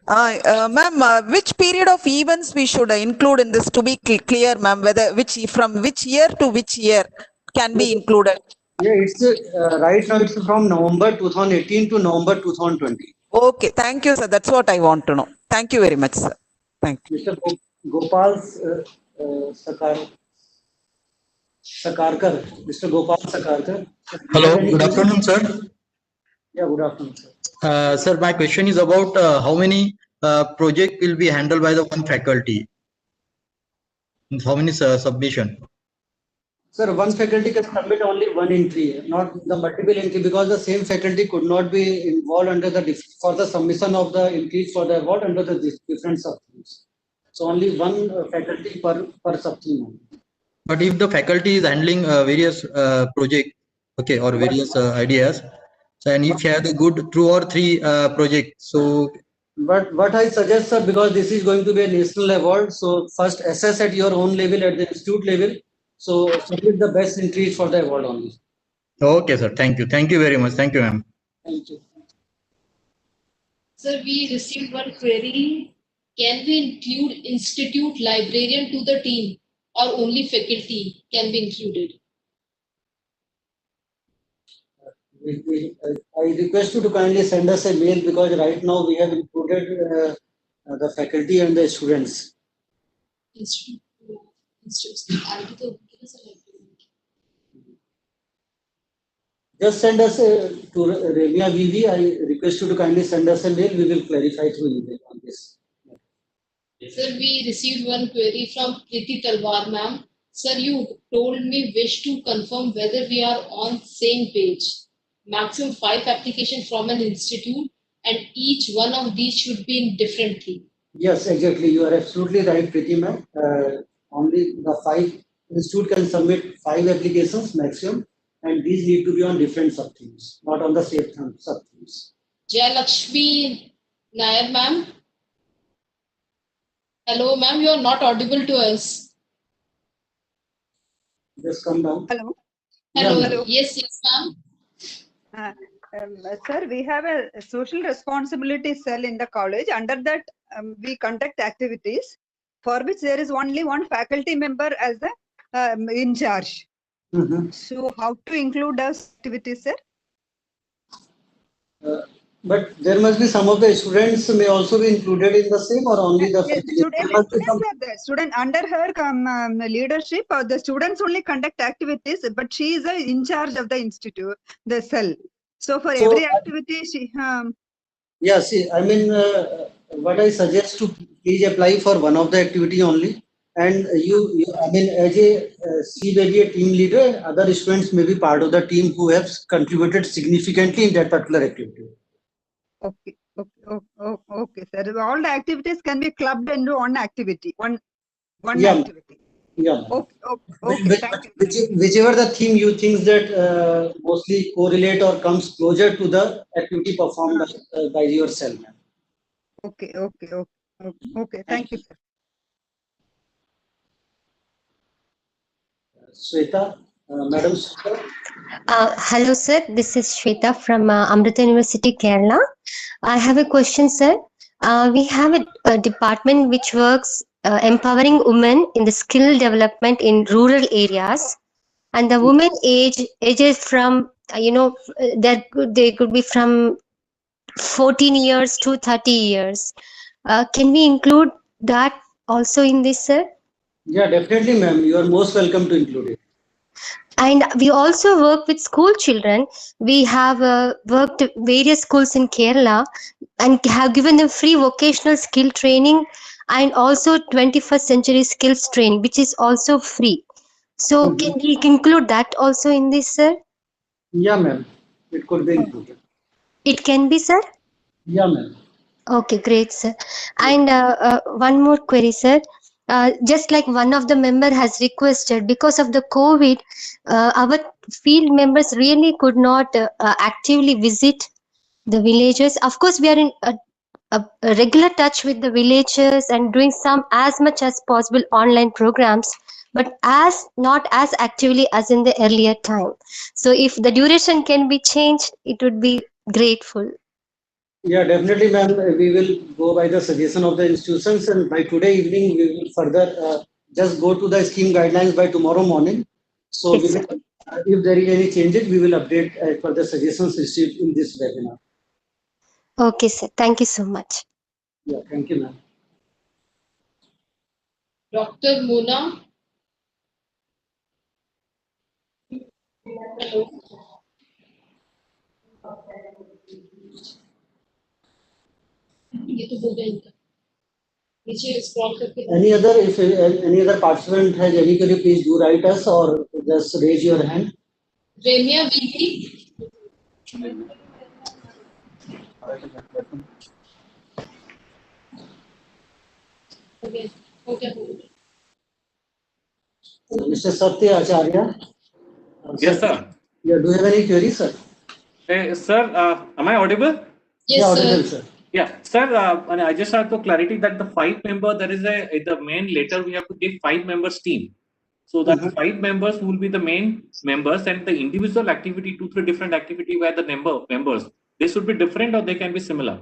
ma'am. Ma'am, which period of events we should include in this to be clear, ma'am? Whether from which year to which year can be included? Yeah, it's right now it's from November 2018 to November 2020. Okay, thank you, sir. That's what I want to know. Thank you very much, sir. Thank you. Mr. Gopal Sakarkar. Mr. Gopal Sakarkar. Hello, good afternoon, sir. Yeah, good afternoon, sir. Sir, my question is about how many project will be handled by the one faculty? How many submission? Sir, one faculty can submit only one entry, not the multiple entry, because the same faculty could not be involved under the for the submission of the entries for the award under the different sub-themes. So only one faculty per sub-theme. But if the faculty is handling various project, okay, or various ideas, so and if you have the good 2 or 3 projects, so. But what I suggest, sir, because this is going to be a national award, so first assess at your own level, at the institute level. So submit the best entries for the award only. Okay, sir. Thank you. Thank you very much. Thank you, ma'am. Thank you. Sir, we received one query. Can we include institute librarian to the team or only faculty can be included? I request you to kindly send us a mail because right now we have included the faculty and the students. Just send us to Remia VV. I request you to kindly send us a mail. We will clarify through email on this. Sir, we received one query from Priti Talwar ma'am. Sir, you told me wish to confirm whether we are on same page. Maximum 5 applications from an institute and each one of these should be in different theme. Yes, exactly. You are absolutely right, Priti ma'am. Only the 5 institute can submit 5 applications maximum, and these need to be on different sub-themes, not on the same sub-themes. Jai Lakshmi Nair ma'am. Hello ma'am, you are not audible to us. Just come down. Hello. Hello. Yeah, hello. Yes, ma'am. Sir, we have a social responsibility cell in the college. Under that, we conduct activities for which there is only one faculty member as the in charge. So, how to include those activities, sir? But there must be some of the students may also be included in the same, or only the student under her leadership, or the students only conduct activities, but she is in charge of the institute, the cell. So for every activity, she. Yeah, see, I mean, what I suggest to please apply for one of the activity only, and you I mean, as a she may be a team leader, other students may be part of the team who have contributed significantly in that particular activity. Okay, okay, sir. All the activities can be clubbed into one activity, one activity. Yeah. Okay. Thank you. Whichever the theme you think that mostly correlate or comes closer to the activity performed by yourself. Okay. Thank you, sir. Shweta, Madam Shweta. Hello, sir. This is Shweta from Amrita University, Kerala. I have a question, sir. We have a department which works empowering women in the skill development in rural areas, and the women ages from they could be from 14 years to 30 years. Can we include that also in this, sir? Yeah, definitely, ma'am. You are most welcome to include it. And we also work with school children. We have worked at various schools in Kerala and have given them free vocational skill training and also 21st century skills training, which is also free. So can we include that also in this, sir? Yeah, ma'am. It could be included. It can be, sir? Yeah, ma'am. Okay, great, sir. And one more query, sir. Just like one of the member has requested, because of the COVID, our field members really could not actively visit the villages. Of course, we are in a regular touch with the villagers and doing some as much as possible online programs, but as not as actively as in the earlier time. So if the duration can be changed, it would be grateful. Yeah, definitely, ma'am. We will go by the suggestion of the institutions, and by today evening, we will further just go to the scheme guidelines by tomorrow morning. So, Yes, we will, if there is any changes, we will update for the suggestions received in this webinar. Okay, sir. Thank you so much. Yeah, thank you, ma'am. Dr. Mona. Hello. ये तो हो गया इनका नीचे scroll करके If any other participant has any query, please do write us or just raise your hand. Remia Vivi. Okay. Okay. Mr. Satya Acharya. Yes, sir. Yeah, do you have any queries, sir? Sir, am I audible? Yes, yeah, sir. audible, sir. Yeah, sir. And I just have to clarity that the 5-member, there is the main letter we have to give 5 members team. So that 5 members will be the main members, and the individual activity, 2-3 different activity where the members, they should be different or they can be similar.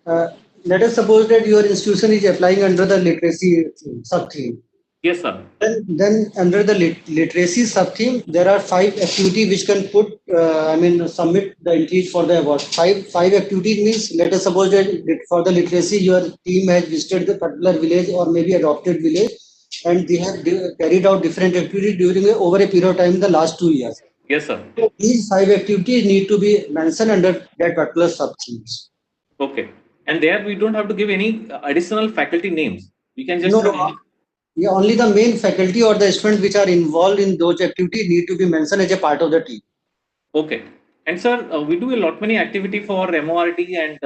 Let us suppose that your institution is applying under the literacy sub-theme. Yes, sir. Then under the literacy sub-theme, there are 5 activities which can put, submit the entries for the award. Five activities means, let us suppose that for the literacy, your team has visited the particular village or maybe adopted village, and they have carried out different activities during over a period of time in the last 2 years. Yes, sir. So these 5 activities need to be mentioned under that particular sub-themes. Okay. And there we don't have to give any additional faculty names. We can just have any. Yeah, only the main faculty or the students which are involved in those activities need to be mentioned as a part of the team. Okay. And sir, we do a lot many activity for MORT and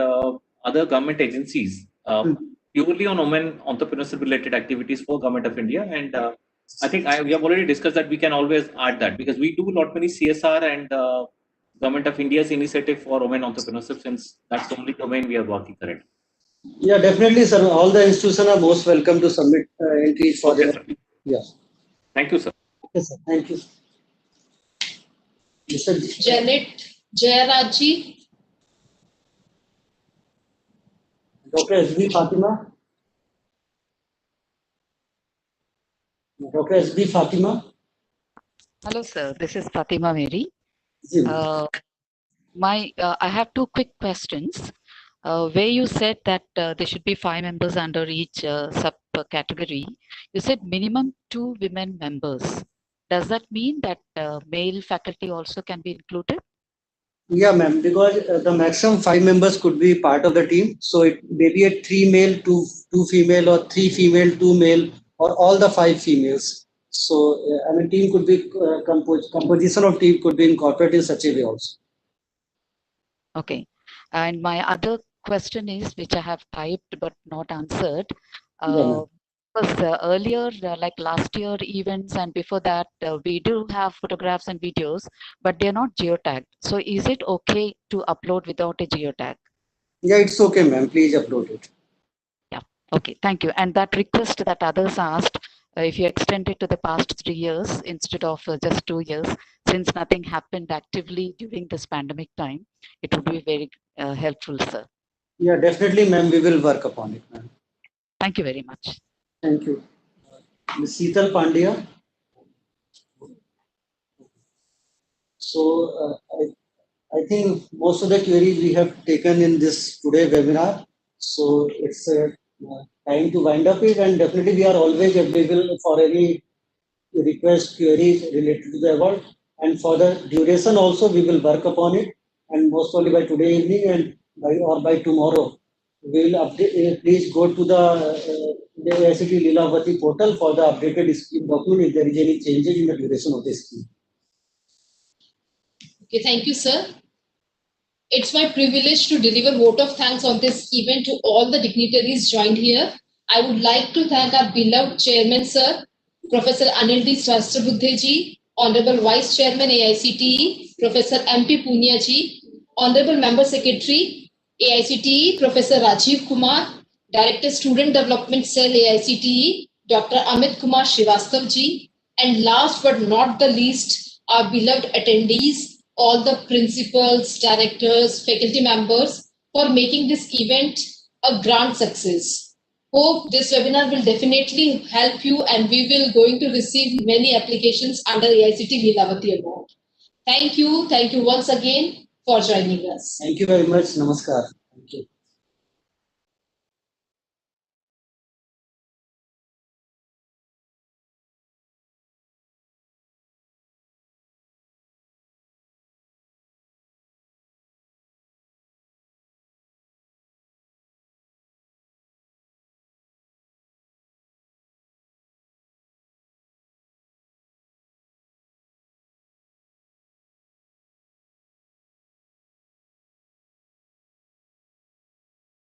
other government agencies, purely on women entrepreneurship related activities for Government of India. And I think we have already discussed that we can always add that because we do a lot many CSR and Government of India's initiative for women entrepreneurship, since that's the only domain we are working currently. Yeah, definitely, sir. All the institutions are most welcome to submit entries for their. Yeah. Thank you, sir. Okay, sir. Thank you. Mr. Janet Jayaraji. Dr. S.B. Fatima. Dr. S.B. Fatima. Hello, sir. This is Fatima Mary. Ji, I have 2 quick questions. Where you said that there should be 5 members under each subcategory, you said minimum 2 women members. Does that mean that male faculty also can be included? Yeah, ma'am, because the maximum 5 members could be part of the team. So it may be a 3 male, 2 female, or 3 female, 2 male, or all the 5 females. So team could be composition of team could be incorporated in such a way also. Okay. And my other question is, which I have typed but not answered. Because earlier, like last year events and before that, we do have photographs and videos, but they're not geotagged. So is it okay to upload without a geotag? Yeah, it's okay, ma'am. Please upload it. Yeah. Okay. Thank you. And that request that others asked, if you extend it to the past 3 years instead of just 2 years, since nothing happened actively during this pandemic time, it would be very helpful, sir. Yeah, definitely, ma'am. We will work upon it, ma'am. Thank you very much. Thank you. Ms. Seetal Pandya. So I think most of the queries we have taken in this today webinar. So it's time to wind up it, and definitely we are always available for any request, queries related to the award, and for the duration also we will work upon it, and most probably by today evening and by tomorrow we will update. Please go to the AICTE Lilavati portal for the updated scheme document if there is any changes in the duration of the scheme. Okay, thank you, sir. It's my privilege to deliver vote of thanks on this event to all the dignitaries joined here. I would like to thank our beloved chairman, sir, Professor Anil D. Sahasrabudhe ji, Honorable Vice Chairman AICTE, Professor M.P. Punia ji, Honorable Member Secretary AICTE, Professor Rajiv Kumar, Director Student Development Cell AICTE, Dr. Amit Kumar Srivastav ji, and last but not the least, our beloved attendees, all the principals, directors, faculty members for making this event a grand success. Hope this webinar will definitely help you, and we will going to receive many applications under AICTE Lilavati Award. Thank you once again for joining us. Thank you very much. Namaskar. Thank you.